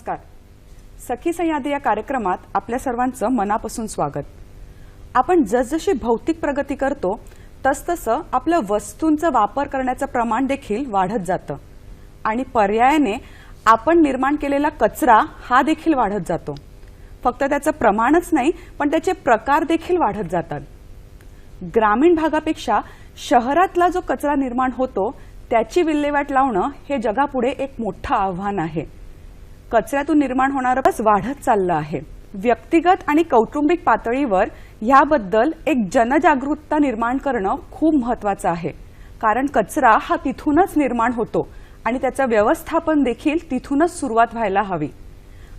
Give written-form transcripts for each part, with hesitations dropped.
नमस्कार. सखी सह्याद्री या कार्यक्रमात आपल्या सर्वांचं मनापासून स्वागत. आपण जसजशी भौतिक प्रगती करतो तसतसं आपल्या वस्तूंचा वापर करण्याचं प्रमाण देखील वाढत जातं आणि पर्यायाने आपण निर्माण केलेला कचरा हा देखील वाढत जातो. फक्त त्याचं प्रमाणच नाही पण त्याचे प्रकार देखील वाढत जातात. ग्रामीण भागापेक्षा शहरातला जो कचरा निर्माण होतो त्याची विल्हेवाट लावणं हे जगापुढे एक मोठं आव्हान आहे. कचऱ्यातून निर्माण होणारं बस वाढत चाललं आहे. व्यक्तिगत आणि कौटुंबिक पातळीवर याबद्दल एक जनजागरूकता निर्माण करणं खूप महत्त्वाचं आहे. कारण कचरा हा तिथूनच निर्माण होतो आणि त्याचं व्यवस्थापन देखील तिथूनच सुरुवात व्हायला हवी.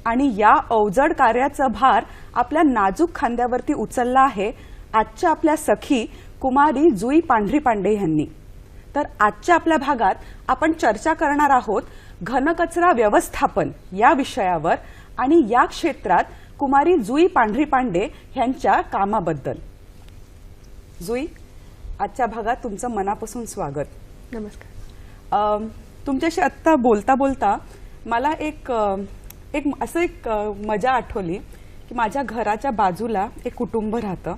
आणि या अवजड कार्याचा भार आपल्या नाजूक खांद्यावरती उचलला आहे आजच्या आपल्या सखी कुमारी जुई पांढरी-पांडे यांनी. तर आजच्या आपल्या भागात आपण चर्चा करणार आहोत घनकचरा व्यवस्थापन या विषयावर आणि या क्षेत्रात कुमारी जुई पांढरी-पांडे यांच्या कामाबद्दल. जुई, आजच्या भागात तुमचं मनापासून स्वागत. नमस्कार. तुमच्याशी आत्ता बोलता बोलता मला एक मजा आठवली की माझ्या घराच्या बाजूला एक कुटुंब राहतं.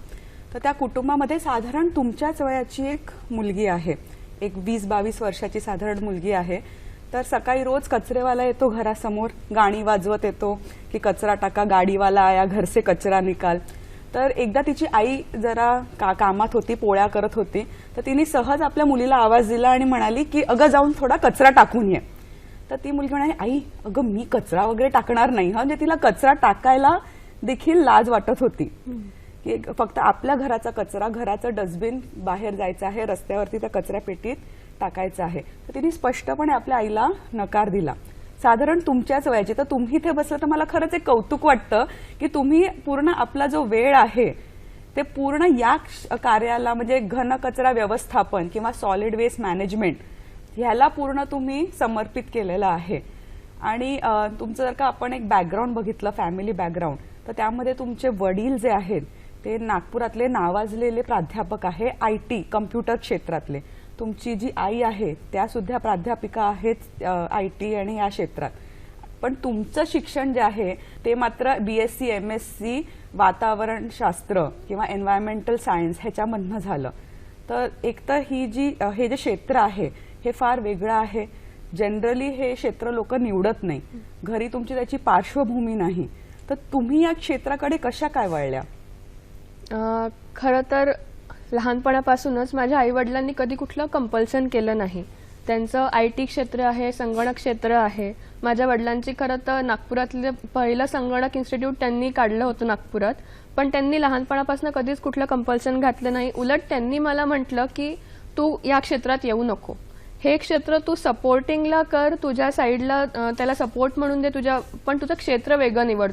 तर त्या कुटुंबामध्ये साधारण तुमच्याच वयाची एक मुलगी आहे, एक 20-22 वर्षाची साधारण मुलगी आहे. तर सकाळी रोज कचरेवाला येतो घरासमोर, गाणी वाजवत येतो की कचरा टाका, गाडीवाला आया, घर से कचरा निकाल. तर एकदा तिची आई जरा कामात होती, पोळ्या करत होती. तर तिने सहज आपल्या मुलीला आवाज दिला आणि म्हणाली की अगं जाऊन थोडा कचरा टाकून ये. तर ती मुलगी म्हणाली, आई अगं मी कचरा वगैरे टाकणार नाही. म्हणजे तिला कचरा टाकायला देखील लाज वाटत होती की फक्त आपल्या घराचा कचरा, घराचं डस्टबिन बाहेर जायचं आहे, रस्त्यावरती त्या कचऱ्या पेटीत टाकायचं आहे. तर तिने स्पष्टपणे आपल्या आईला नकार दिला. साधारण तुमच्याच वयाची. तर तुम्ही इथे बसलं तर मला खरंच एक कौतुक वाटतं की तुम्ही पूर्ण आपला जो वेळ आहे ते पूर्ण या कार्याला म्हणजे घनकचरा व्यवस्थापन किंवा सॉलिड वेस्ट मॅनेजमेंट ह्याला पूर्ण तुम्ही समर्पित केलेलं आहे. आणि तुमचं जर का आपण एक बॅकग्राऊंड बघितलं, फॅमिली बॅकग्राऊंड, तर त्यामध्ये तुमचे वडील जे आहेत ते नागपुरातले नावाजलेले प्राध्यापक आहे IT कम्प्युटर क्षेत्रातले. तुमची जी आई आहे त्या सुद्धा प्राध्यापिका आहेत IT आणि या क्षेत्रात. पण तुमचं शिक्षण जे आहे ते मात्र BSc MSc वातावरणशास्त्र किंवा एन्व्हायरमेंटल सायन्स ह्याच्यामधनं झालं. तर एकतर हे जे क्षेत्र आहे हे फार वेगळं आहे. जनरली हे क्षेत्र लोक निवडत नाही. घरी तुमची त्याची पार्श्वभूमी नाही. तर तुम्ही या क्षेत्राकडे कशा काय वळल्या? खरं तर लहानपणापासूनच माझ्या आई वडिलांनी कधी कुठलं कंपल्सन केलं नाही. त्यांचं IT क्षेत्र आहे, संगणक क्षेत्र आहे. माझ्या वडिलांची खरं तर नागपुरातलं पहिलं संगणक इन्स्टिट्यूट त्यांनी काढलं होतं नागपुरात. पण त्यांनी लहानपणापासून कधीच कुठलं कंपल्सन घातलं नाही. उलट त्यांनी मला म्हटलं की तू या क्षेत्रात येऊ नको, हे क्षेत्र तू सपोर्टिंगला कर, तुझ्या साईडला त्याला सपोर्ट म्हणून दे तुझ्या, पण तुझं क्षेत्र वेगळं निवड,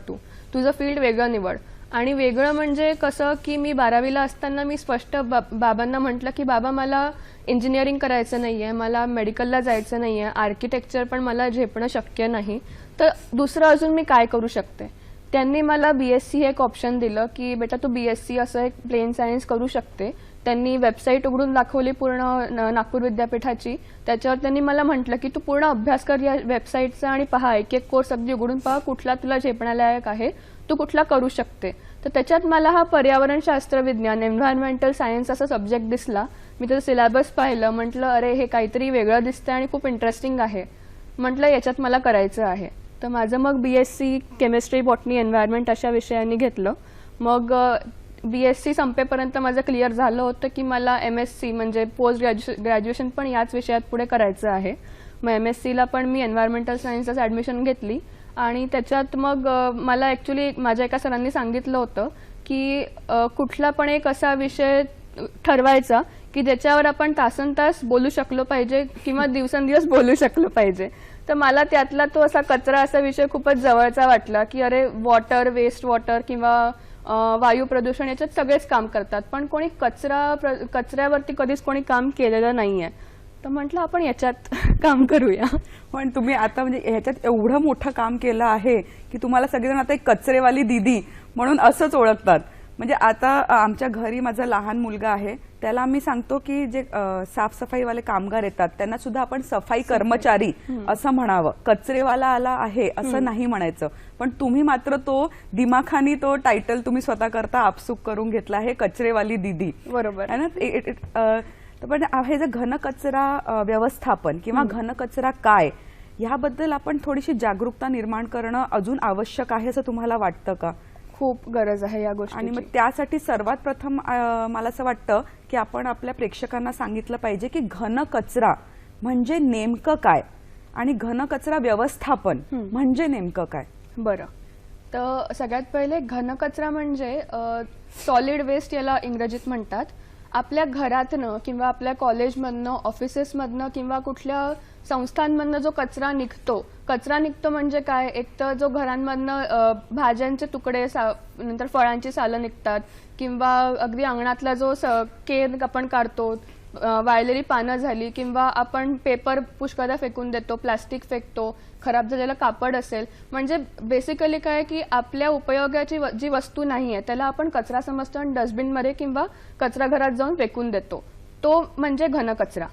तुझं फील्ड वेगळं निवड. आणि वेगळं म्हणजे कसं की मी 12वीला असताना मी स्पष्ट बाबांना म्हटलं की बाबा मला इंजिनिअरिंग करायचं नाहीये, मला मेडिकलला जायचं नाहीये, आर्किटेक्चर पण मला झेपणं शक्य नाही, तर दुसरं अजून मी काय करू शकते. त्यांनी मला BSc एक ऑप्शन दिलं की बेटा तू BSc असं एक प्लेन सायन्स करू शकते. त्यांनी वेबसाईट उघडून दाखवली पूर्ण नागपूर विद्यापीठाची. त्याच्यावर त्यांनी मला म्हटलं की तू पूर्ण अभ्यास कर या वेबसाईटचा आणि पहा, एक एक कोर्स अगदी उघडून पहा कुठला तुला झेपण्यालायक आहे, तू कुठला करू शकते. तर त्याच्यात मला हा पर्यावरणशास्त्र विज्ञान एन्व्हायरमेंटल सायन्स असा सब्जेक्ट दिसला. मी त्याचं सिलेबस पाहिलं, म्हटलं अरे हे काहीतरी वेगळं दिसतंय आणि खूप इंटरेस्टिंग आहे, म्हटलं याच्यात मला करायचं आहे. तर माझं मग BSc केमिस्ट्री, बॉटनी, एन्व्हायरमेंट अशा विषयांनी घेतलं. मग BSc संपेपर्यंत माझं क्लिअर झालं होतं की मला MSc म्हणजे पोस्ट ग्रॅज्युएशन पण याच विषयात पुढे करायचं आहे. मग MScला पण मी एन्व्हायरमेंटल सायन्सच ॲडमिशन घेतली. आणि त्याच्यात मग मला ॲक्च्युली माझ्या एका सरांनी सांगितलं होतं की कुठला पण एक असा विषय ठरवायचा की ज्याच्यावर आपण तासनतास बोलू शकलो पाहिजे किंवा दिवसेंदिवस बोलू शकलो पाहिजे. तर मला त्यातला तो असा कचरा असा विषय खूपच जवळचा वाटला की अरे वॉटर, वेस्ट वॉटर किंवा वायू प्रदूषण याच्यात सगळेच काम करतात, पण कोणी कचऱ्यावरती कधीच कोणी काम केलेलं नाहीये. तर म्हटलं आपण याच्यात काम करूया. पण तुम्ही आता म्हणजे ह्याच्यात एवढं मोठं काम केलं आहे की तुम्हाला सगळेजण आता एक कचरेवाली दीदी म्हणून असंच ओळखतात. म्हणजे आता आमच्या घरी माझा लहान मुलगा आहे, त्याला आम्ही सांगतो की जे साफसफाईवाले कामगार येतात त्यांना सुद्धा आपण सफाई कर्मचारी असं म्हणावं, कचरेवाला आला आहे असं नाही म्हणायचं. पण तुम्ही मात्र तो दिमाखानी तो टायटल तुम्ही स्वतः करता आपसूक करून घेतला आहे, कचरेवाली दीदी. बरोबर है ना. पण हे जे घनकचरा व्यवस्थापन किंवा घनकचरा काय याबद्दल आपण थोडीशी जागरूकता निर्माण करणं अजून आवश्यक आहे असं तुम्हाला वाटतं का? खूप गरज आहे या गोष्टी. आणि मग त्यासाठी सर्वात प्रथम मला असं वाटतं की आपण आपल्या प्रेक्षकांना सांगितलं पाहिजे की घनकचरा म्हणजे नेमकं काय आणि घनकचरा व्यवस्थापन म्हणजे नेमकं काय. बरं, तर सगळ्यात पहिले घनकचरा म्हणजे सॉलिड वेस्ट याला इंग्रजीत म्हणतात. आपल्या घरातनं किंवा आपल्या कॉलेजमधनं, ऑफिसेसमधनं किंवा कुठल्या संस्थांमधनं जो कचरा निघतो म्हणजे काय, एक तर जो घरांमधनं भाज्यांचे तुकडे नंतर फळांची सालं निघतात किंवा अगदी अंगणातला जो केर आपण काढतो, वाळलेली पानं झाली किंवा आपण पेपर पुष्कळदा फेकून देतो, प्लास्टिक फेकतो, खराब झालेलं कापड असेल, म्हणजे बेसिकली काय की आपल्या उपयोगाची जी वस्तू नाही आहे त्याला आपण कचरा समजतो आणि डस्टबिनमध्ये किंवा कचरा घरात जाऊन फेकून देतो, तो म्हणजे घनकचरा.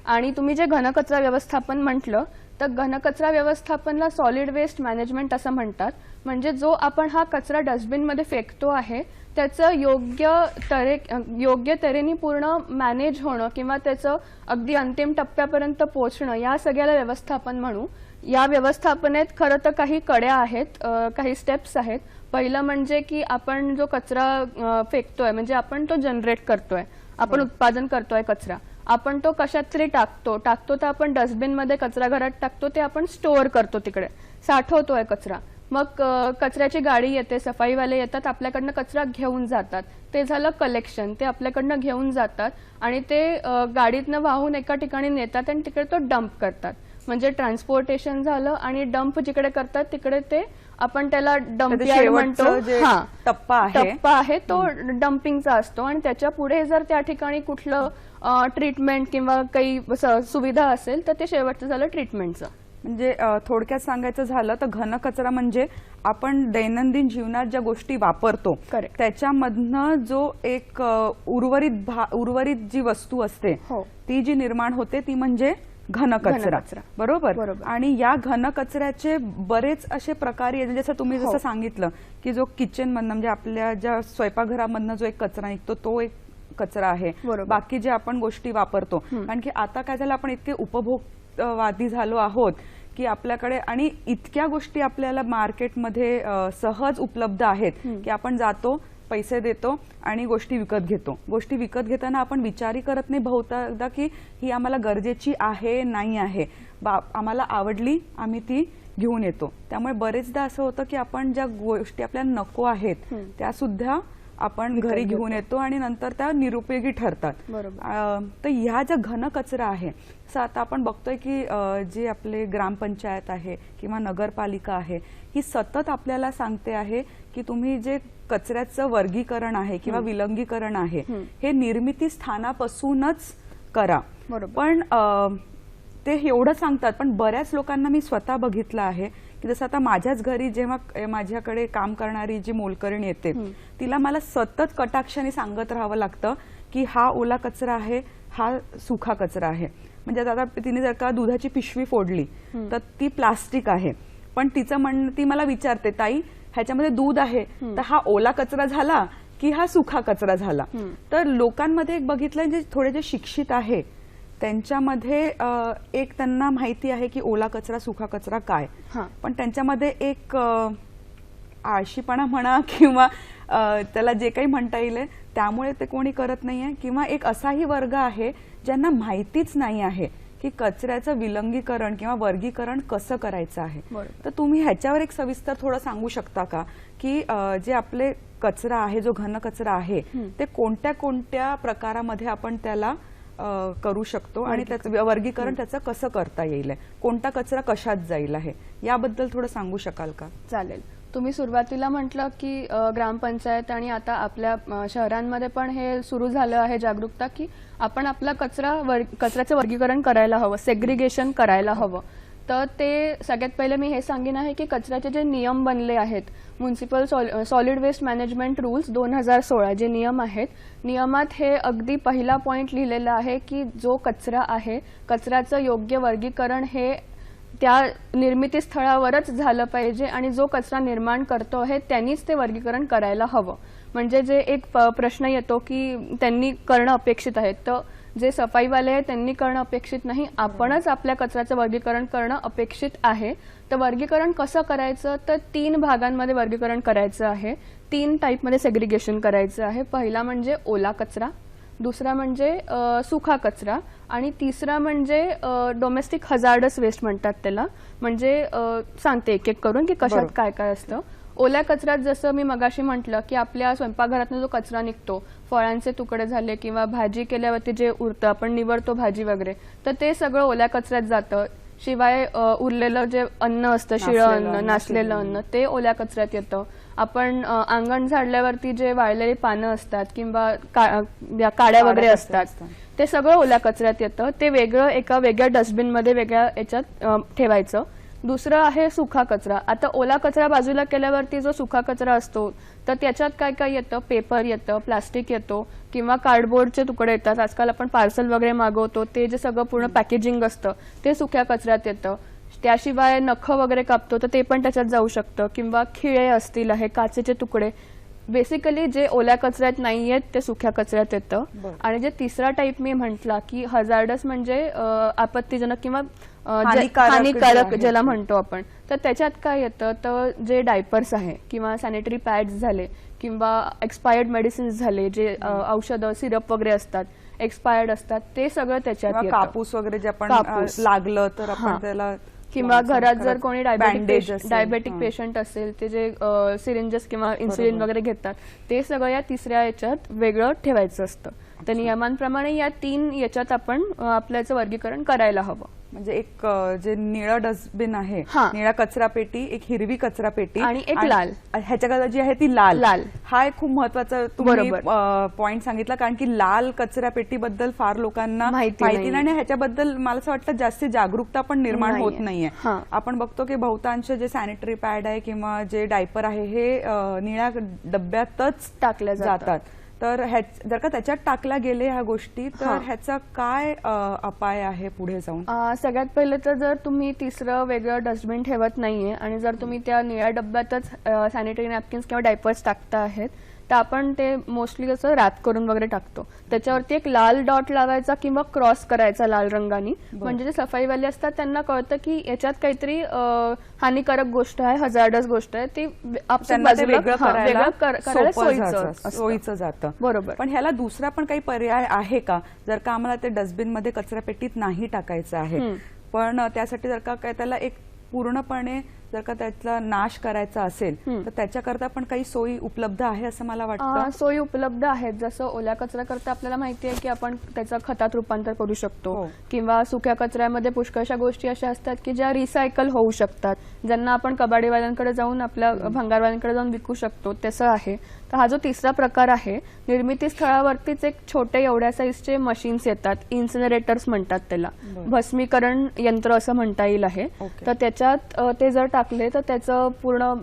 आणि तुम्ही जे घनकचरा व्यवस्थापन म्हटलं तर घनकचरा व्यवस्थापनला सॉलिड वेस्ट मॅनेजमेंट असं म्हणतात. म्हणजे जो आपण हा कचरा डस्टबिनमध्ये फेकतो आहे त्याचं योग्य तऱ्हेने पूर्ण मॅनेज होणं किंवा त्याचं अगदी अंतिम टप्प्यापर्यंत पोहोचणं, या सगळ्याला व्यवस्थापन म्हणू. या व्यवस्थापनेत खरं तर काही कड्या आहेत, काही स्टेप्स आहेत. पहिलं म्हणजे की आपण जो कचरा फेकतोय म्हणजे आपण तो जनरेट करतोय, आपण उत्पादन करतोय कचरा, आपण तो कशात तरी टाकतो तर आपण डस्टबिनमध्ये कचरा घरात टाकतो, ते आपण स्टोअर करतो, तिकडे साठवतोय कचरा. मग कचऱ्याची गाडी येते, सफाईवाले येतात, आपल्याकडनं कचरा घेऊन जातात, ते झालं कलेक्शन. ते आपल्याकडनं घेऊन जातात आणि ते गाडीतनं वाहून एका ठिकाणी नेतात आणि तिकडे तो डंप करतात. म्हणजे ट्रान्सपोर्टेशन झालं आणि डंप जिकडे करतात तिकडे ते आपण त्याला डंप यार्ड म्हणतो. हा टप्पा आहे तो डम्पिंगचा असतो आणि त्याच्या पुढे जर त्या ठिकाणी कुठलं ट्रीटमेंट किंवा काही सुविधा असेल तर ते शेवटचं झालं ट्रीटमेंटचं. म्हणजे थोडक्यात सांगायचं झालं तर घनकचरा म्हणजे आपण दैनंदिन जीवनात ज्या गोष्टी वापरतो त्याच्यामधनं जो एक उर्वरित जी वस्तू असते ती जी निर्माण होते ती म्हणजे घनकचरा. बरोबर. आणि या घनकचऱ्याचे बरेच असे प्रकार आहेत, जसं तुम्ही जसं सांगितलं की जो किचन मधनं म्हणजे आपल्या ज्या स्वयंपाकघरामधनं जो एक कचरा निघतो तो एक कचरा आहे. बाकी जे आपण गोष्टी वापरतो, कारण की आता काय झालं, आपण इतके उपभोगवादी झालो आहोत की आपल्याकडे आणि इतक्या गोष्टी आपल्याला मार्केटमध्ये सहज उपलब्ध आहेत की आपण जातो, पैसे देतो आणि गोष्टी विकत घेतो. गोष्टी विकत घेताना आपण विचारही करत नाही बहुतेकदा की ही आम्हाला गरजेची आहे नाही आहे, आम्हाला आवडली आम्ही ती घेऊन येतो. त्यामुळे बरेचदा असं होतं की आपण ज्या गोष्टी आपल्याला नको आहेत त्या सुद्धा आपण घरी घेऊन येतो आणि नंतर त्या निरुपयोगी ठरतात. तर ह्या ज्या घनकचरा आहे आता आपण बघतोय की जे आपले ग्रामपंचायत आहे किंवा नगरपालिका आहे ही सतत आपल्याला सांगते आहे की तुम्ही जे कचऱ्याचं वर्गीकरण आहे किंवा विलगीकरण आहे हे निर्मिती स्थानापासूनच करा. पण ते एवढं सांगतात, पण बऱ्याच लोकांना मी स्वतः बघितलं आहे की जसं आता माझ्याच घरी जेव्हा माझ्याकडे काम करणारी जी मोलकरणी येते तिला मला सतत कटाक्षाने सांगत राहावं लागतं की हा ओला कचरा आहे, हा सुखा कचरा आहे. म्हणजे आता तिने जर का दुधाची पिशवी फोडली तर ती प्लास्टिक आहे, पण तिचं म्हणणं, ती मला विचारते ताई ह्याच्यामध्ये दूध आहे तर हा ओला कचरा झाला की हा सुखा कचरा झाला. तर लोकांमध्ये एक बघितलं जे थोडे जे शिक्षित आहे त्यांच्यामध्ये एक त्यांना माहिती आहे की ओला कचरा सुखा कचरा काय, पण त्यांच्यामध्ये एक आळशीपणा म्हणा किंवा त्याला जे काही म्हणता येईल त्यामुळे ते कोणी करत नाहीये, किंवा एक असाही वर्ग आहे ज्यांना माहितीच नाही आहे की कचऱ्याचं विलगीकरण किंवा वर्गीकरण कसं करायचं आहे. तर तुम्ही ह्याच्यावर एक सविस्तर थोडं सांगू शकता का की जे आपले कचरा आहे, जो घन कचरा आहे ते कोणत्या कोणत्या प्रकारामध्ये आपण त्याला करू शकतो आणि त्याचं वर्गीकरण त्याचं कसं करता येईल, कोणता कचरा कशात जाईल आहे, याबद्दल थोडं सांगू शकाल का? चालेल. तुम्ही सुरुवातीला म्हटलं की ग्रामपंचायत आणि आता आपल्या शहरांमध्ये पण हे सुरू झालं आहे जागरूकता की आपण आपला कचऱ्याचं वर्गीकरण करायला हवं, सेग्रिगेशन करायला हवं. तर ते सगळ्यात पहिले मी हे सांगेन आहे की कचऱ्याचे जे नियम बनले आहेत, municipal solid waste management rules 2016 जे नियम आहेत, नियमात हे अगदी पहिला पॉइंट लिहिलेला आहे की जो कचरा आहे, कचऱ्याचं योग्य वर्गीकरण हे त्या निर्मिती स्थळावरच झालं पाहिजे आणि जो कचरा निर्माण करतो आहे त्यांनीच ते वर्गीकरण करायला हवं. म्हणजे जे एक प्रश्न येतो की त्यांनी करणं अपेक्षित आहे, तर जे सफाईवाले आहेत त्यांनी करणं अपेक्षित नाही, आपणच आपल्या कचऱ्याचं वर्गीकरण करणं अपेक्षित आहे. तर वर्गीकरण कसं करायचं, तर 3 भागांमध्ये वर्गीकरण करायचं आहे, 3 टाईपमध्ये सेग्रिगेशन करायचं आहे. पहिला म्हणजे ओला कचरा, दुसरा म्हणजे सुखा कचरा आणि तिसरा म्हणजे डोमेस्टिक हजार्डस वेस्ट म्हणतात त्याला. म्हणजे सांगते एक एक करून की कशात काय काय असतं. ओल्या कचऱ्यात जसं मी मगाशी म्हटलं की आपल्या स्वयंपाकघरातून जो कचरा निघतो, फळांचे तुकडे झाले किंवा भाजी केल्यावरती जे उरतं, आपण निवडतो भाजी वगैरे, तर ते सगळं ओल्या कचऱ्यात जातं. शिवाय उरलेलं जे अन्न असतं, शिळं अन्न, नासलेलं अन्न, ते ओल्या कचऱ्यात येतं. आपण अंगण झाडल्यावरती जे वाळलेली पानं असतात किंवा काड्या वगैरे असतात, ते सगळं ओल्या कचऱ्यात येतं. ते वेगळं एका वेगळ्या डस्टबिनमध्ये वेगळ्या याच्यात ठेवायचं. दुसरं आहे सुखा कचरा. आता ओला कचरा बाजूला केल्यावरती जो सुखा कचरा असतो, तर त्याच्यात काय काय येतं, पेपर येतं, प्लास्टिक येतो किंवा कार्डबोर्डचे तुकडे येतात. आजकाल आपण पार्सल वगैरे मागवतो, ते जे सगळं पूर्ण पॅकेजिंग असतं ते सुक्या कचऱ्यात येतं. त्याशिवाय नखं वगैरे कापतो तर ते पण त्याच्यात जाऊ शकतं किंवा खिळे असतील आहे, काचेचे तुकडे. बेसिकली जे ओल्या कचऱ्यात नाहीयेत ते सुक्या कचऱ्यात येतं. आणि जे तिसरा टाईप मी म्हटला की हजार्डस म्हणजे आपत्तीजनक किंवा हानिकारक ज्याला म्हणतो आपण, तर त्याच्यात काय येतं, तर जे डायपर्स आहे किंवा सॅनिटरी पॅड्स झाले किंवा एक्सपायर्ड मेडिसिन्स झाले, जे औषधं सिरप वगैरे असतात, एक्सपायर्ड असतात, ते सगळं त्याच्यात येतं. कापूस वगैरे जे आपण लागलं तर आपण त्याला, किंवा घरात जर कोणी डायबेटिक पेशंट असेल, ते जे सिरिंजेस किंवा इन्सुलिन वगैरे घेतात, ते सगळं या तिसऱ्या याच्यात वेगळं ठेवायचं असतं. तर नियमांप्रमाणे या 3 याच्यात आपण आपल्याचं वर्गीकरण करायला हवं. म्हणजे एक जे निळं डस्टबिन आहे, निळा कचरा पेटी, एक हिरवी कचरा पेटी आणि एक लाल, ह्याच्याकडे जी आहे ती लाल. हा एक खूप महत्वाचा तुम्ही पॉइंट सांगितला, कारण की लाल कचरा पेटीबद्दल फार लोकांना माहिती नाही आणि ह्याच्याबद्दल मला असं वाटतं जास्त जागरूकता पण निर्माण होत नाहीये. आपण बघतो की बहुतांश जे सॅनिटरी पॅड आहे किंवा जे डायपर आहे हे निळ्या डब्यातच टाकल्या जातात. तर जर का त्याच्यात टाकल्या गेले ह्या गोष्टी, तर ह्याचा काय अपाय आहे पुढे जाऊन? सगळ्यात पहिले तर जर तुम्ही तिसरं वेगळं डस्टबिन ठेवत नाहीये आणि जर तुम्ही त्या निळ्या डब्यातच सॅनिटरी नॅपकिन्स किंवा डायपर्स टाकता आहेत, तर आपण ते मोस्टली कसं रॅप करून वगैरे टाकतो. त्याच्यावरती एक लाल डॉट लावायचा किंवा क्रॉस करायचा लाल रंगाने. म्हणजे जे सफाईवाले असतात त्यांना कळतं की याच्यात काहीतरी हानिकारक गोष्ट आहे, हजार्डस गोष्ट आहे, ती सोयीचं जातं. बरोबर. पण ह्याला दुसरा पण काही पर्याय आहे का, जर का आम्हाला ते डस्टबिन मध्ये कचरा पेटीत नाही टाकायचं आहे, पण त्यासाठी जर का काय त्याला एक पूर्णपणे जर का त्याचा नाश करायचा असेल, तर त्याच्याकरता पण काही सोयी उपलब्ध आहे असं मला वाटतं? सोयी उपलब्ध आहेत. जसं ओल्या कचरा करता आपल्याला माहिती आहे की आपण त्याचं खतात रूपांतर करू शकतो किंवा सुक्या कचऱ्यामध्ये पुष्कळशा गोष्टी अशा असतात की ज्या रिसायकल होऊ शकतात, ज्यांना आपण कबाडीवाल्यांकडे जाऊन, आपल्या भंगारवाल्यांकडे जाऊन विकू शकतो, तसं आहे. तर हा जो तिसरा प्रकार आहे, निर्मिती स्थळावरतीच एक छोटे एवढ्या साईजचे मशीन्स येतात, इन्सिनरेटर्स म्हणतात त्याला, भस्मीकरण यंत्र असं म्हणता येईल आहे. तर त्याच्यात ते जर टाकले तर त्याचं पूर्ण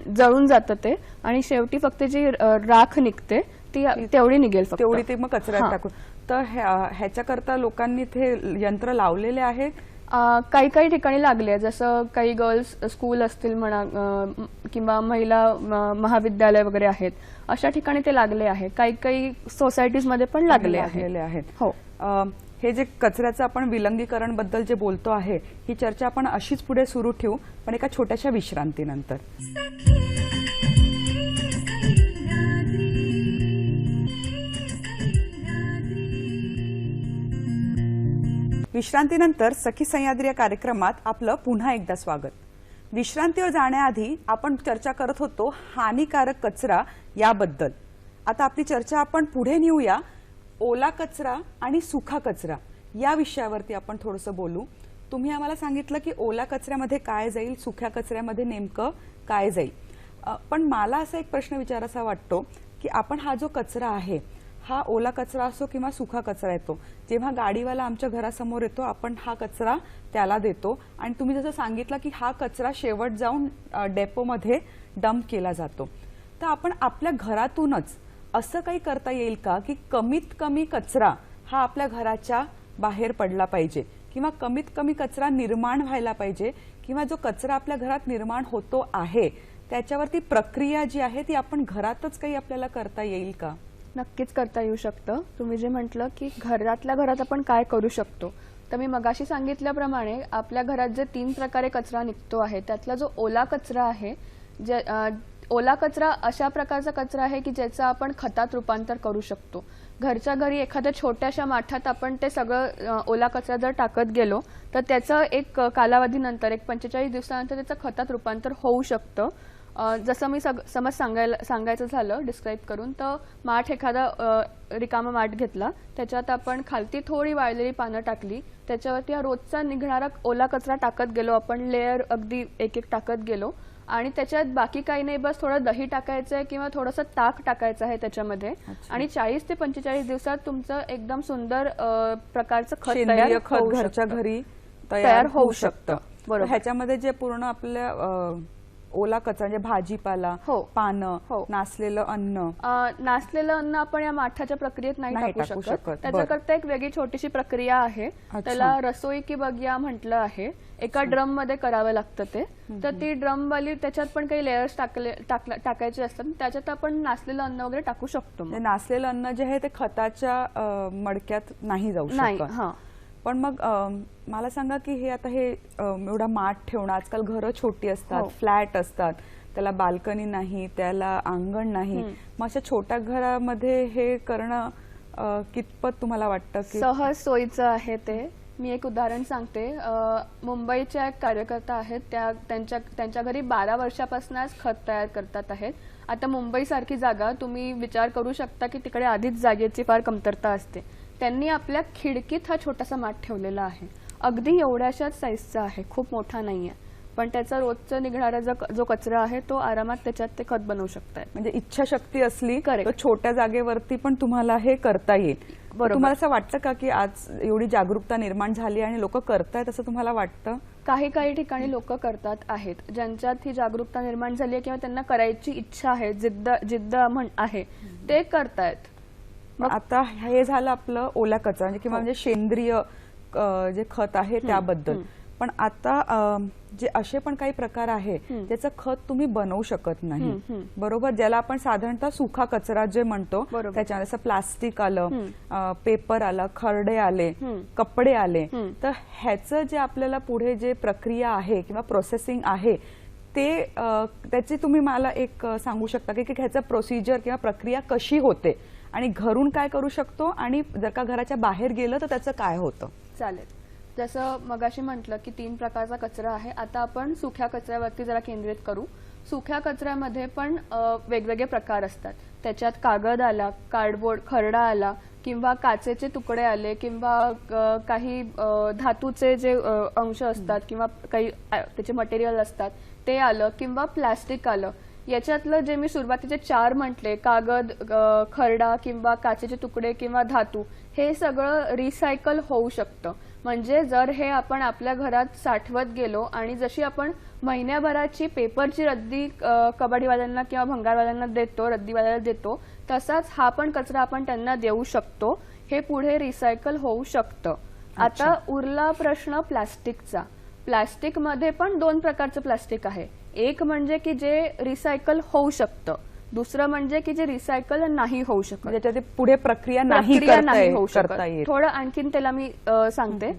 जळून जातं ते, आणि शेवटी फक्त जी राख निघते ती तेवढी निघेल, तेवढी ते मग कचऱ्यात टाकून. तर ह्याच्याकरता लोकांनी ते यंत्र लावलेले आहेत? काही काही ठिकाणी लागले, जसं काही गर्ल्स स्कूल असतील म्हणा किंवा महिला महाविद्यालय वगैरे आहेत, अशा ठिकाणी ते लागले आहे. काही काही सोसायटीजमध्ये पण लागले आहेत. हो. हे जे कचऱ्याचं आपण विलगीकरण बद्दल जे बोलतो आहे, ही चर्चा आपण अशीच पुढे सुरू ठेवू, पण एका छोट्याशा विश्रांतीनंतर. विश्रांतीनंतर सखी सह्याद्री या कार्यक्रमात आपलं पुन्हा एकदा स्वागत. विश्रांतीवर जाण्याआधी आपण चर्चा करत होतो हानिकारक कचरा याबद्दल. आता आपली चर्चा आपण पुढे नेऊया. ओला कचरा आणि सुखा कचरा या विषयावरती आपण थोडंसं बोलू. तुम्ही आम्हाला सांगितलं की ओला कचऱ्यामध्ये काय जाईल, सुख्या कचऱ्यामध्ये नेमकं काय जाईल. पण मला असा एक प्रश्न विचारायचा वाटतो की आपण हा जो कचरा आहे, हा ओला कचरा असो किंवा सुका कचरा येतो, जेव्हा गाडीवाला आमच्या घरासमोर येतो आपण हा कचरा त्याला देतो आणि तुम्ही जसं सांगितलं की हा कचरा शेवट जाऊन डेपोमध्ये डंप केला जातो. तर आपण आपल्या घरातूनच असं काही करता येईल का की कमीत कमी कचरा हा आपल्या घराच्या बाहेर पडला पाहिजे किंवा कमीत कमी कचरा निर्माण व्हायला पाहिजे किंवा जो कचरा आपल्या घरात निर्माण होतो आहे त्याच्यावरती प्रक्रिया जी आहे ती आपण घरातच काही आपल्याला करता येईल का? नक्कीच करता येऊ शकतं. तुम्ही जे म्हटलं की घरातल्या घरात आपण काय करू शकतो, तर मी मगाशी सांगितल्याप्रमाणे आपल्या घरात जे 3 प्रकारे कचरा निघतो आहे त्यातला जो ओला कचरा आहे, जे ओला कचरा अशा प्रकारचा कचरा आहे की ज्याचं आपण खतात रूपांतर करू शकतो. घरच्या घरी एखाद्या छोट्याशा माठात आपण ते सगळं ओला कचरा जर टाकत गेलो तर त्याचं एक कालावधीनंतर एक 45 दिवसानंतर त्याचं खतात रूपांतर होऊ शकतं. जसं मी समज सांगायचं झालं डिस्क्राईब करून, तर माठ एखादा रिकामा माठ घेतला, त्याच्यात आपण खालती थोडी वाळलेली पानं टाकली, त्याच्यावरती हा रोजचा निघणारा ओला कचरा टाकत गेलो आपण, लेअर अगदी एक एक टाकत गेलो आणि त्याच्यात बाकी काही नाही, बस थोडं दही टाकायचं आहे किंवा थोडंसं ताक टाकायचं आहे त्याच्यामध्ये आणि 40 ते 45 दिवसात तुमचं एकदम सुंदर प्रकारचं खत सेंद्रिय खत घरच्या घरी तयार होऊ शकतं. बरोबर. ह्याच्यामध्ये जे पूर्ण आपल्या ओला कचरा म्हणजे भाजीपाला, पानं, नासलेलं अन्न आपण या माठाच्या प्रक्रियेत नाही टाकू शकत. त्याच्याकरता एक वेगळी छोटीशी प्रक्रिया आहे, त्याला रसोई की बगिया म्हटलं आहे. एका ड्रम मध्ये करावं लागतं ते. तर ती ड्रम वाली त्याच्यात पण काही लेयर्स टाकायचे असतात, त्याच्यात आपण नासलेलं अन्न वगैरे टाकू शकतो. नासलेलं अन्न जे आहे ते खताच्या मडक्यात नाही जाऊ शकत. पण मग मला सांगा की हे आता हे एवढा माठ ठेवणं, आजकाल घरं छोटी असतात, फ्लॅट असतात, त्याला बाल्कनी नाही, त्याला अंगण नाही, मग अशा छोट्या घरामध्ये हे करणं कितपत तुम्हाला वाटतं की सहज सोयीचं आहे ते? मी एक उदाहरण सांगते. मुंबईच्या एक कार्यकर्ता आहेत, त्यांच्या घरी 12 वर्षापासूनच खत तयार करतात आहेत. आता मुंबई सारखी जागा तुम्ही विचार करू शकता की तिकडे आधीच जागेची फार कमतरता असते. त्यांनी आपल्या खिडकीत हा छोटासा माठ ठेवलेला आहे, अगदी एवढ्याशाच साईजचा आहे, खूप मोठा नाहीये, पण त्याचा रोजचा निघणारा जो कचरा आहे तो आरामात त्याच्यात ते खत बनवू शकतात. म्हणजे इच्छाशक्ती असली तर छोट्या जागेवरती पण तुम्हाला हे करता येईल. तुम्हाला असं वाटतं का की आज एवढी जागरूकता निर्माण झाली आणि लोक करतायत असं तुम्हाला वाटतं? काही ठिकाणी लोक करतात आहेत, ज्यांच्यात ही जागरूकता निर्माण झाली आहे किंवा त्यांना करायची इच्छा आहे, जिद्द आहे, ते करतायत. मग आता हे झालं आपलं ओला कचरा किंवा म्हणजे सेंद्रिय जे खत आहे त्याबद्दल. पण आता जे असे पण काही प्रकार आहे ज्याचं खत तुम्ही बनवू शकत नाही, बरोबर, ज्याला आपण साधारणतः सुखा कचरा जे म्हणतो, त्याच्यामध्ये असं प्लास्टिक आलं, पेपर आलं, खरडे आले, कपडे आले, तर ह्याचं जे आपल्याला पुढे जे प्रक्रिया आहे किंवा प्रोसेसिंग आहे ते त्याची तुम्ही मला एक सांगू शकता की ह्याचं प्रोसिजर किंवा प्रक्रिया कशी होते आणि घरून काय करू शकतो आणि जर का घराच्या बाहेर गेलं तर त्याचं काय होतं? चालेल. जसं मगाशी म्हटलं की 3 प्रकारचा कचरा आहे, आता आपण सुक्या कचऱ्यावरती जरा केंद्रित करू. सुक्या कचऱ्यामध्ये पण वेगवेगळे प्रकार असतात. त्याच्यात कागद आला, कार्डबोर्ड, खरडा आला किंवा काचेचे तुकडे आले किंवा काही धातूचे जे अंश असतात किंवा काही त्याचे मटेरियल असतात ते आलं किंवा प्लास्टिक आलं. याच्यातलं जे मी सुरुवातीचे 4 म्हटले, कागद, खरडा किंवा काचेचे तुकडे किंवा धातू, हे सगळं रिसायकल होऊ शकतं. म्हणजे जर हे आपण आपल्या घरात साठवत गेलो आणि जशी आपण महिन्याभराची पेपरची रद्दी कबाडीवाल्यांना किंवा भंगारवाल्यांना देतो, रद्दीवाल्याला देतो, तसाच हा पण कचरा आपण त्यांना देऊ शकतो. हे पुढे रिसायकल होऊ शकतं. आता उरला प्रश्न प्लास्टिकचा. प्लास्टिकमध्ये पण 2 प्रकारचं प्लास्टिक आहे. एक म्हणजे की जे रिसायकल होऊ शकतं, दुसरं म्हणजे की जे रिसायकल नाही होऊ शकत, ज्याच्यात पुढे प्रक्रिया नाही होऊ शकत. थोडं आणखीन त्याला मी सांगते.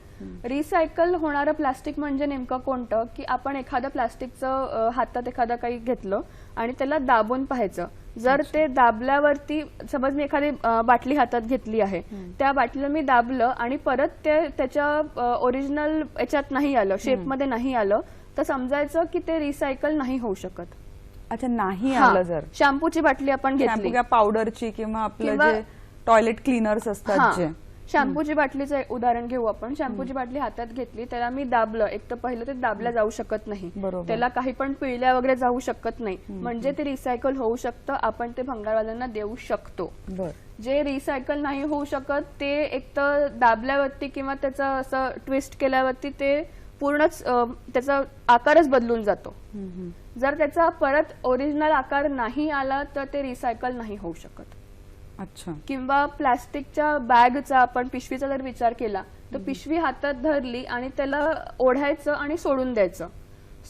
रिसायकल होणारं प्लास्टिक म्हणजे नेमकं कोणतं, की आपण एखादं प्लास्टिकचं हातात एखादं काही घेतलं आणि त्याला दाबून पाहायचं. जर ते दाबल्यावरती, समज मी एखादी बाटली हातात घेतली आहे, त्या बाटलीला मी दाबलं आणि परत ते त्याच्या ओरिजिनल याच्यात नाही आलं, शेपमध्ये नाही आलं, तर समजायचं की ते रिसायकल नाही होऊ शकत. अच्छा, नाही आलं. जर शॅम्पूची बाटली आपण घेतली, पावडरची किंवा आपलं जे टॉयलेट क्लीनर्स असतात, जे शॅम्पूची बाटलीचं उदाहरण घेऊ आपण. शॅम्पूची बाटली हातात घेतली, त्याला मी दाबलं, एक तर पहिलं ते दाबल्या जाऊ शकत नाही, त्याला काही पण पिळल्या वगैरे जाऊ शकत नाही, म्हणजे ते रिसायकल होऊ शकतं, आपण ते भंगारवाल्यांना देऊ शकतो. जे रिसायकल नाही होऊ शकत ते एक तर दाबल्यावरती किंवा त्याचं असं ट्विस्ट केल्यावरती ते पूर्णच त्याचा आकारच बदलून जातो. जर त्याचा परत ओरिजिनल आकार नाही आला तर ते रिसायकल नाही होऊ शकत. अच्छा. किंवा प्लास्टिकच्या बॅगचा आपण पिशवीचा जर विचार केला तर पिशवी हातात धरली आणि त्याला ओढायचं आणि सोडून द्यायचं.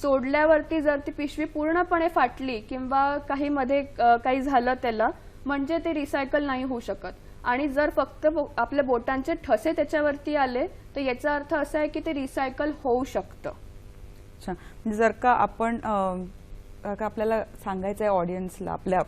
सोडल्यावरती जर ती पिशवी पूर्णपणे फाटली किंवा काही मध्ये काही झालं त्याला म्हणजे ते रिसायकल नाही होऊ शकत. आणि जर फक्त आपल्या बोटांचे ठसे त्याच्यावरती आले तर याचा अर्थ असा आहे की ते रिसायकल होऊ शकतं. अच्छा. म्हणजे जर का आपण आपल्याला सांगायचं आहे ऑडियन्सला, आपल्या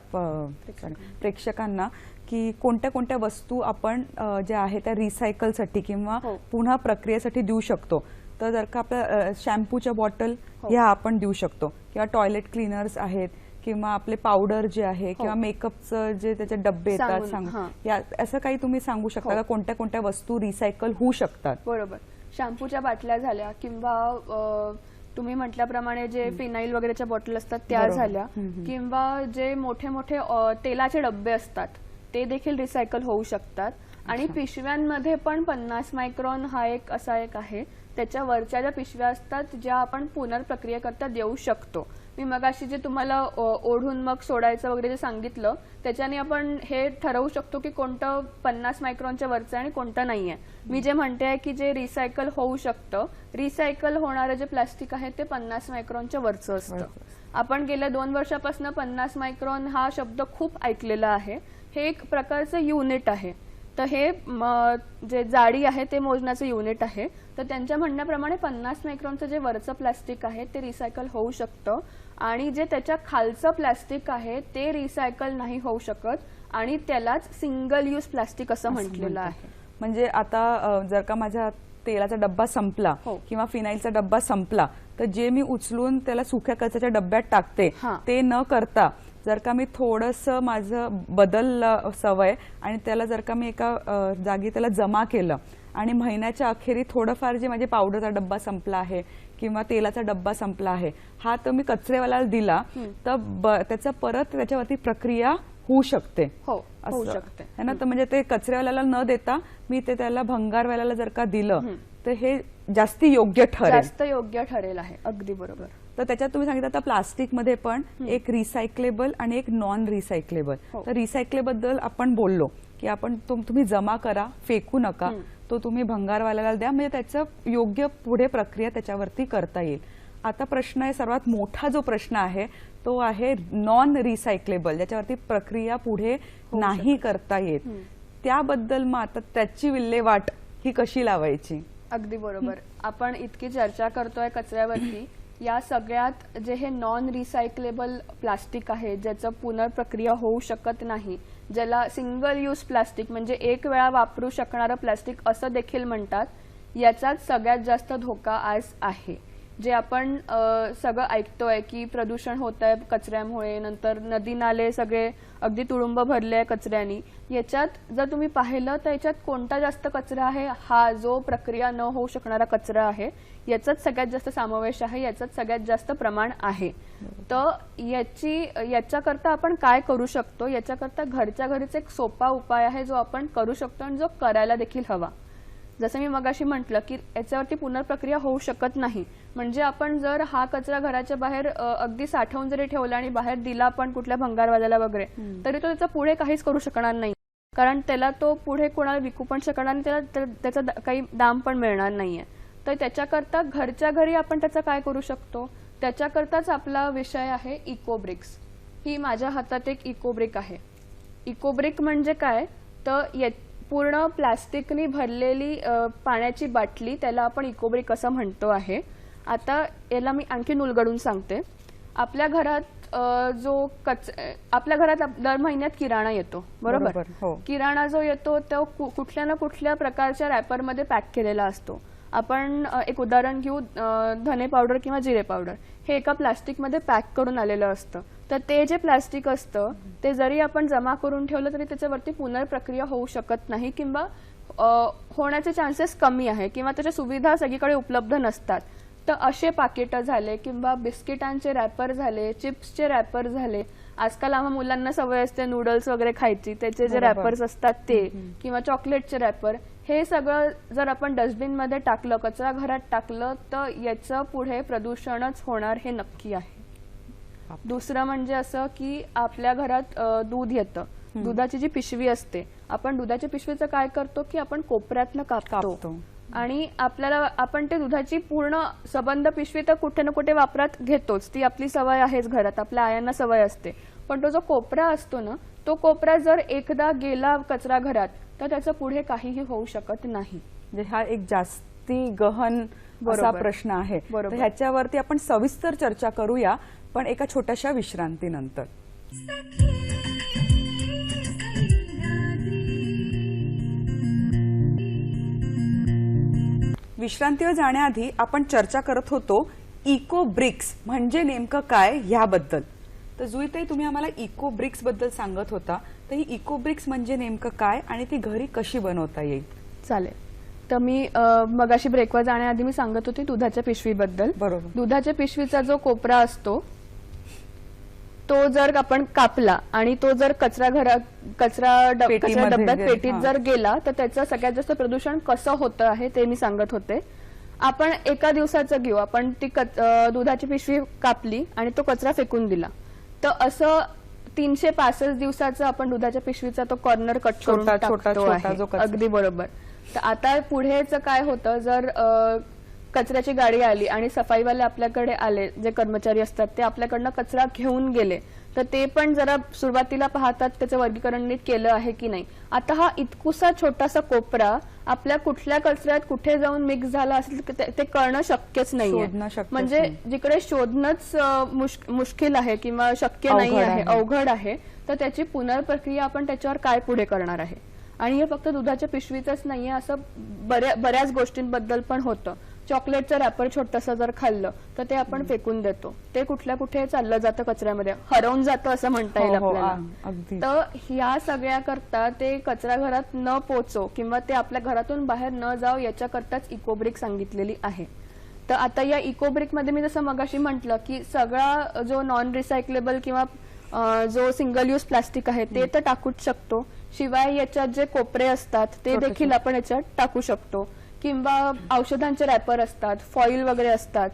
प्रेक्षकांना की कोणत्या कोणत्या वस्तू आपण ज्या आहेत त्या रिसायकलसाठी किंवा पुन्हा प्रक्रियेसाठी देऊ शकतो, तर जर का आपल्या शॅम्पूच्या बॉटल ह्या आपण देऊ शकतो किंवा टॉयलेट क्लीनर्स आहेत किंवा आपले पावडर जे आहे किंवा मेकअपचं जे त्याचे डब्बे येतात या असं काही तुम्ही सांगू शकता का कोणत्या कोणत्या वस्तू रिसायकल होऊ शकतात? बरोबर. शॅम्पूच्या बाटल्या झाल्या किंवा तुम्ही म्हटल्याप्रमाणे जे फिनाईल वगैरेच्या बॉटल असतात त्या झाल्या किंवा जे मोठे मोठे तेलाचे डब्बे असतात ते देखील रिसायकल होऊ शकतात. आणि पिशव्यांमध्ये पण 50 मायक्रॉन हा एक असा एक आहे. त्याच्या वरच्या ज्या पिशव्या असतात ज्या आपण पुनर्प्रक्रियेकरता देऊ शकतो. मी मगाशी जे तुम्हाला ओढून मग सोडायचं वगैरे जे सांगितलं त्याच्याने आपण हे ठरवू शकतो की कोणतं 50 मायक्रॉनच्या वरचं आणि कोणतं नाहीये. मी जे म्हणते आहे की जे रिसायकल होऊ शकतं, रिसायकल होणारं जे प्लास्टिक आहे ते 50 मायक्रॉनच्या वरचं असतं. आपण गेल्या 2 वर्षापासून 50 मायक्रॉन हा शब्द खूप ऐकलेला आहे. हे एक प्रकारचं युनिट आहे. तर हे जे जाडी आहे ते मोजण्याचं युनिट आहे. तर त्यांच्या म्हणण्याप्रमाणे 50 मायक्रॉनचं जे वरचं प्लास्टिक आहे ते रिसायकल होऊ शकतं आणि जे त्याच्या खालचं प्लास्टिक आहे ते रिसायकल नाही होऊ शकत आणि त्यालाच सिंगल यूज प्लास्टिक असं म्हटलेलं आहे. म्हणजे आता जर का माझ्या तेलाचा डब्बा संपला किंवा फिनाईलचा डब्बा संपला तर जे मी उचलून त्याला सुक्या कचऱ्याच्या डब्यात टाकते ते न करता जर का मी थोडंसं माझं बदललं सवय आणि त्याला जर का मी एका जागी त्याला जमा केलं आणि महिन्याच्या अखेरी थोडंफार जे माझे पावडरचा डब्बा संपला आहे किंवा तेलाचा डब्बा संपला आहे हा तर मी कचरेवाल्याला दिला तर त्याचा परत त्याच्यावरती प्रक्रिया होऊ शकते. होऊ शकते है ना. तर म्हणजे ते कचरेवाल्याला न देता मी ते त्याला भंगारवाल्याला जर का दिलं तर हे जास्त योग्य ठरेल आहे. अगदी बरोबर. तर त्याच्यात तुम्ही सांगितलं आता प्लास्टिक मध्ये पण एक रिसायकलेबल आणि एक नॉन रिसायकलेबल. तर रिसायकलेबद्दल आपण बोललो की आपण तुम्ही जमा करा, फेकू नका, तो तुम्ही भंगारवाल्याला द्या म्हणजे त्याचं योग्य पुढे प्रक्रिया त्याच्यावरती करता येईल. आता प्रश्न आहे, सर्वात मोठा जो प्रश्न आहे तो आहे नॉन रिसायकलेबल, ज्याच्यावरती प्रक्रिया पुढे नाही करता येत. त्याबद्दल मग आता त्याची विल्हेवाट ही कशी लावायची? अगदी बरोबर. आपण इतकी चर्चा करतोय कचऱ्यावरती, या सगळ्यात जे हे नॉन रिसायकलेबल प्लास्टिक आहे ज्याचं पुनर्प्रक्रिया होऊ शकत नाही, ज्याला सिंगल यूज प्लास्टिक म्हणजे एक वेळा वापरू शकणारं प्लास्टिक असं देखील म्हणतात, याचाच सगळ्यात जास्त धोका आज आहे. जे आपण सगळं ऐकतोय की प्रदूषण होत आहे कचऱ्यामुळे, नंतर नदी नाले सगळे अगदी तुडुंब भरले आहे कचऱ्यानी, याच्यात जर तुम्ही पाहिलं तर याच्यात कोणता जास्त कचरा आहे, हा जो प्रक्रिया न होऊ शकणारा कचरा आहे याचाच सगळ्यात जास्त समावेश आहे, याचाच सगळ्यात जास्त प्रमाण आहे. तर याच्याकरता आपण काय करू शकतो, याच्याकरता घरच्या घरीच एक सोपा उपाय आहे जो आपण करू शकतो आणि जो करायला देखील हवा. जसं मी मगाशी म्हटलं की याच्यावरती पुनर्प्रक्रिया होऊ शकत नाही, म्हणजे आपण जर हा कचरा घराच्या बाहेर अगदी साठवून जरी ठेवला आणि बाहेर दिला आपण कुठल्या भंगारवाल्याला वगैरे, तरी तो त्याचा पुढे काहीच करू शकणार नाही, कारण त्याला तो पुढे कोणाला विकू पण शकणार नाही, त्याला त्याचा काही दाम पण मिळणार नाहीये. तर त्याच्याकरता घरच्या घरी आपण त्याचा काय करू शकतो, त्याच्याकरताच आपला विषय आहे इकोब्रिक्स. ही माझ्या हातात एक इकोब्रिक आहे. इकोब्रिक म्हणजे काय, तर पूर्ण प्लास्टिकनी भरलेली पाण्याची बाटली, त्याला आपण इकोब्रिक असं म्हणतो आहे. आता याला मी आणखी उलगडून सांगते. आपल्या घरात आपल्या घरात दर महिन्यात किराणा येतो, बरोबर. किराणा जो येतो तो कुठल्या ना कुठल्या प्रकारच्या रॅपरमध्ये पॅक केलेला असतो. आपण एक उदाहरण घेऊ, धने पावडर किंवा जिरे पावडर हे एका प्लास्टिकमध्ये पॅक करून आलेलं असतं. तर ते जे प्लास्टिक असतं ते जरी आपण जमा करून ठेवलं तरी त्याच्यावरती पुनर्प्रक्रिया होऊ शकत नाही किंवा होण्याचे चान्सेस कमी आहे किंवा त्याच्या सुविधा सगळीकडे उपलब्ध नसतात. तर असे पाकिटं झाले किंवा बिस्किटांचे रॅपर झाले, चिप्सचे रॅपर झाले, आजकाल आम्हा मुलांना सवय असते नूडल्स वगैरे खायची, त्याचे जे बरोबर. रॅपर्स असतात ते किंवा चॉकलेटचे रॅपर, हे सगळं जर आपण डस्टबिन मध्ये टाकलं, कचरा घरात टाकलं, तर याचं पुढे प्रदूषणच होणार हे नक्की आहे. दुसरं म्हणजे असं की आपल्या घरात दूध येतं, दुधाची जी पिशवी असते, आपण दुधाच्या पिशवीचं काय करतो की आपण कोपऱ्यातनं कापतो आणि आपण ते दुधाची पूर्ण सबंध पिशवी तर कुठे ना कुठे वापरात घेतोच, ती आपली सवय आहेच, घरात आपल्या आयांना सवय असते. पण तो जो कोपरा असतो ना, तो कोपरा जर एकदा गेला कचरा घरात तर त्याचं पुढे काहीही होऊ शकत नाही. म्हणजे हा एक जास्ती गहन असा प्रश्न आहे. तर ह्याच्यावरती आपण सविस्तर चर्चा करूया, पण एका छोट्याशा विश्रांतीनंतर. विश्रांतीवर जाण्याआधी आपण चर्चा करत होतो इको ब्रिक्स म्हणजे नेमकं काय ह्याबद्दल. तर जुईताई, तुम्ही आम्हाला इको ब्रिक्स बद्दल सांगत होता, तर ही इको ब्रिक्स म्हणजे नेमकं काय आणि ती घरी कशी बनवता येईल? चालेल. तर मी मगाशी ब्रेकवर जाण्याआधी मी सांगत होती दुधाच्या पिशवीबद्दल. बरोबर. दुधाच्या पिशवीचा जो कोपरा असतो तो जर आपण कापला आणि तो जर कचरा डब्यात पेटीत जर गेला तर त्याचं सगळ्यात जास्त प्रदूषण कसं होतं आहे ते मी सांगत होते. आपण एका दिवसाचं घेऊ, आपण ती दुधाची पिशवी कापली आणि तो कचरा फेकून दिला, तर असं 365 दिवसाचं आपण दुधाच्या पिशवीचा तो कॉर्नर कट करून टाकतो आहे. अगदी बरोबर. तर आता पुढेच काय होतं, जर कचऱ्याची गाडी आली आणि सफाईवाले आपल्याकडे आले, जे कर्मचारी असतात ते आपल्याकडनं कचरा घेऊन गेले, तर ते पण जरा सुरुवातीला पाहतात त्याचं वर्गीकरण नीट केलं आहे की नाही. आता हा इतकुसा छोटासा कोपरा आपल्या कुठल्या कचऱ्यात कुठे जाऊन मिक्स झाला असेल ते कळणं शक्यच नाहीये. म्हणजे जिकडे शोधणंच मुश्किल आहे किंवा शक्य नाही आहे, अवघड आहे, तर त्याची पुनर्प्रक्रिया आपण त्याच्यावर काय पुढे करणार आहे. आणि हे फक्त दुधाच्या पिशवीचंच नाहीये, असं बऱ्याच गोष्टींबद्दल पण होतं. चॉकलेटचं रॅपर छोटंसं जर खाल्लं तर ते आपण फेकून देतो, ते कुठल्या कुठे चाललं जातं, कचऱ्यामध्ये हरवून जातं असं म्हणता येईल आपल्याला. तर ह्या सगळ्या करता ते कचरा घरात न पोचो किंवा ते आपल्या घरातून बाहेर न जाओ याच्याकरताच इकोब्रिक सांगितलेली आहे. तर आता या इकोब्रिक मध्ये मी जसं मगाशी म्हटलं की सगळा जो नॉन रिसायकलेबल किंवा जो सिंगल यूज प्लास्टिक आहे ते तर टाकूच शकतो, शिवाय याच्यात जे कोपरे असतात ते देखील आपण याच्यात टाकू शकतो, किंवा औषधांचे रॅपर असतात, फॉईल वगैरे असतात,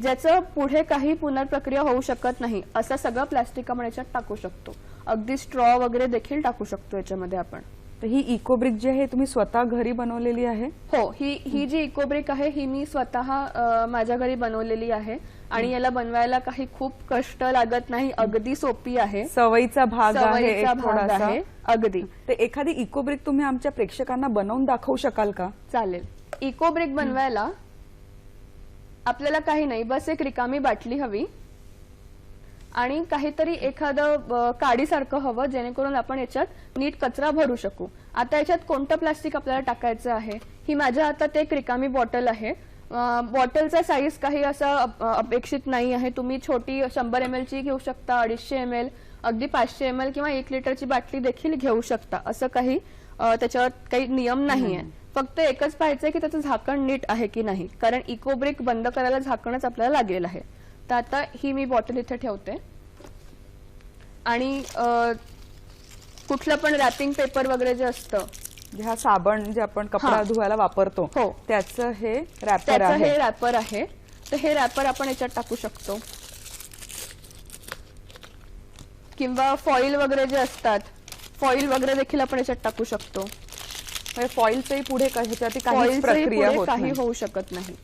ज्याचं पुढे काही पुनर्प्रक्रिया होऊ शकत नाही, असं सगळं प्लास्टिक आपण याच्यात टाकू शकतो. अगदी स्ट्रॉ वगैरे देखील टाकू शकतो याच्यामध्ये आपण. तर ही इकोब्रिक जी आहे तुम्ही स्वतः घरी बनवलेली आहे? हो, ही जी इकोब्रिक आहे ही मी स्वतः माझ्या घरी बनवलेली आहे आणि याला बनवायला काही खूप कष्ट लागत नाही, अगदी सोपी आहे, सवयीचा भाग आहे अगदी. तर एखादी इकोब्रिक तुम्ही आमच्या प्रेक्षकांना बनवून दाखवू शकाल का? चालेल. इकोब्रिक बनवायला आपल्याला काही नाही, बस एक रिकामी बाटली हवी आणि काहीतरी एखादं काडीसारखं हवं, जेणेकरून आपण याच्यात नीट कचरा भरू शकू. आता याच्यात कोणतं प्लास्टिक आपल्याला टाकायचं आहे, ही माझ्या हातात एक रिकामी बॉटल आहे. बॉटलचा साईज काही असं अपेक्षित नाही आहे, तुम्ही छोटी 100 ml ची घेऊ शकता, 250 ml, अगदी 500 ml किंवा 1 लिटरची बाटली देखील घेऊ शकता. असं काही त्याच्यावर काही नियम नाहीये, फक्त एकच पाहायचंय की त्याचं झाकण नीट आहे की नाही, कारण इकोब्रिक बंद करायला झाकणच आपल्याला लागेल आहे. तर आता ही मी बॉटल इथे ठेवते आणि कुठलं पण रॅपिंग पेपर वगैरे जे असतं, हा साबण जे आपण कपडा धुवायला वापरतो त्याचं हे रॅपर आहे, तर हे रॅपर आपण याच्यात टाकू शकतो. किंवा फॉईल वगैरे जे असतात, फॉईल वगैरे देखील आपण याच्यात टाकू शकतो. फॉईलचंही पुढे काही प्रक्रिया काही होऊ शकत नाही.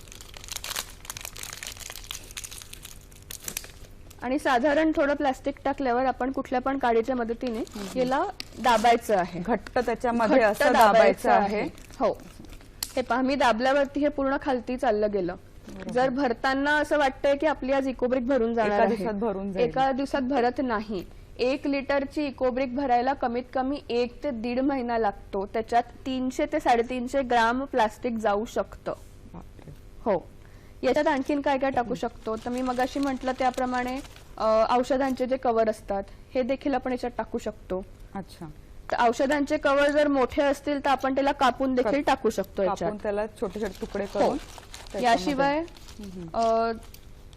आणि साधारण थोडं प्लास्टिक टाकल्यावर आपण कुठल्या पण काडीच्या मदतीने याला दाबायचं आहे, घट्ट त्याच्यामध्ये असं दाबायचं आहे. हो, हे पहा, मी दाबल्यावरती हे पूर्ण खालती चाललं गेलं. जर भरताना असं वाटतंय की आपली आज इकोब्रिक भरून जाणार आहे, एका दिवसात भरत नाही. 1 लिटरची इकोब्रिक भरायला कमीत कमी 1 ते 1.5 महिना लागतो. त्याच्यात 300 ते 350 ग्राम प्लास्टिक जाऊ शकतं. हो, याच्यात आणखीन काय काय टाकू शकतो, तर मी मगाशी म्हटलं त्याप्रमाणे औषधांचे जे कव्हर असतात हे देखील आपण याच्यात टाकू शकतो. अच्छा. तर औषधांचे कव्हर जर मोठे असतील तर आपण त्याला कापून देखील टाकू शकतो याच्यात, त्याला छोटे छोटे तुकडे करून. याशिवाय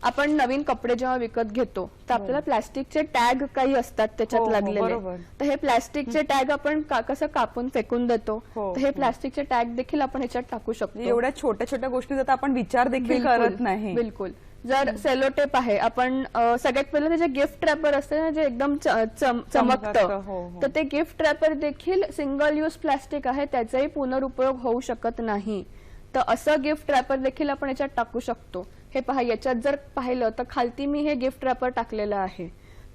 आपण नवीन कपडे जेव्हा विकत घेतो तर आपल्याला प्लास्टिकचे टॅग काही असतात त्याच्यात हो, लागलेले. बरोबर. तर हे प्लास्टिकचे टॅग आपण कसं कापून फेकून देतो, हो, तर हे प्लास्टिकचे टॅग देखील आपण ह्याच्यात टाकू शकतो. एवढ्या छोट्या छोट्या गोष्टी आपण विचार देखील करत नाही. बिलकुल. जर सेलो टेप आहे, आपण सगळ्यात पहिलं त्याचे गिफ्ट रॅपर असते ना, जे एकदम चमकतं, हो, हो. तर ते गिफ्ट रॅपर देखील सिंगल यूज प्लास्टिक आहे, त्याचाही पुनरुपयोग होऊ शकत नाही. तर असं गिफ्ट रॅपर देखील आपण याच्यात टाकू शकतो. हे पहा, याच्यात जर पाहिलं तर खालती मी हे गिफ्ट रॅपर टाकलेलं आहे,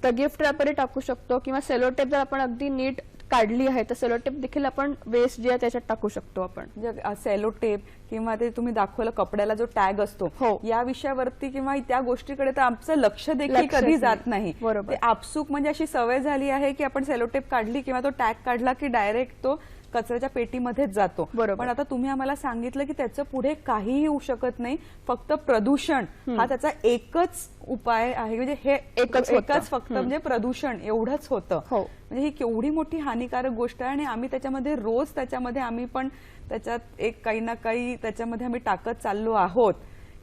तर गिफ्ट रॅपरही टाकू शकतो. किंवा सेलो टेप जर आपण अगदी नीट काढली आहे तर सेलो टेप देखील आपण वेस्ट जे आहे त्याच्यात टाकू शकतो आपण. सेलो टेप किंवा ते तुम्ही दाखवलं कपड्याला जो टॅग असतो, हो. या विषयावरती किंवा त्या गोष्टीकडे तर आमचं लक्ष देखील कधी जात नाही. बरोबर. ते आपसूक म्हणजे अशी सवय झाली आहे की आपण सेलो टेप काढली किंवा तो टॅग काढला की डायरेक्ट तो कचऱ्याच्या पेटीमध्येच जातो. बरोबर. पण आता तुम्ही आम्हाला सांगितलं की त्याचं पुढे काहीही होऊ शकत नाही, फक्त प्रदूषण हा त्याचा एकच उपाय आहे. म्हणजे हे एकच होतं. फक्त म्हणजे प्रदूषण एवढंच होतं. हो. म्हणजे ही केवढी मोठी हानिकारक गोष्ट आहे आणि आम्ही त्याच्यामध्ये रोज त्याच्यामध्ये आम्ही पण त्याच्यात एक काही ना काही त्याच्यामध्ये आम्ही टाकत चाललो आहोत.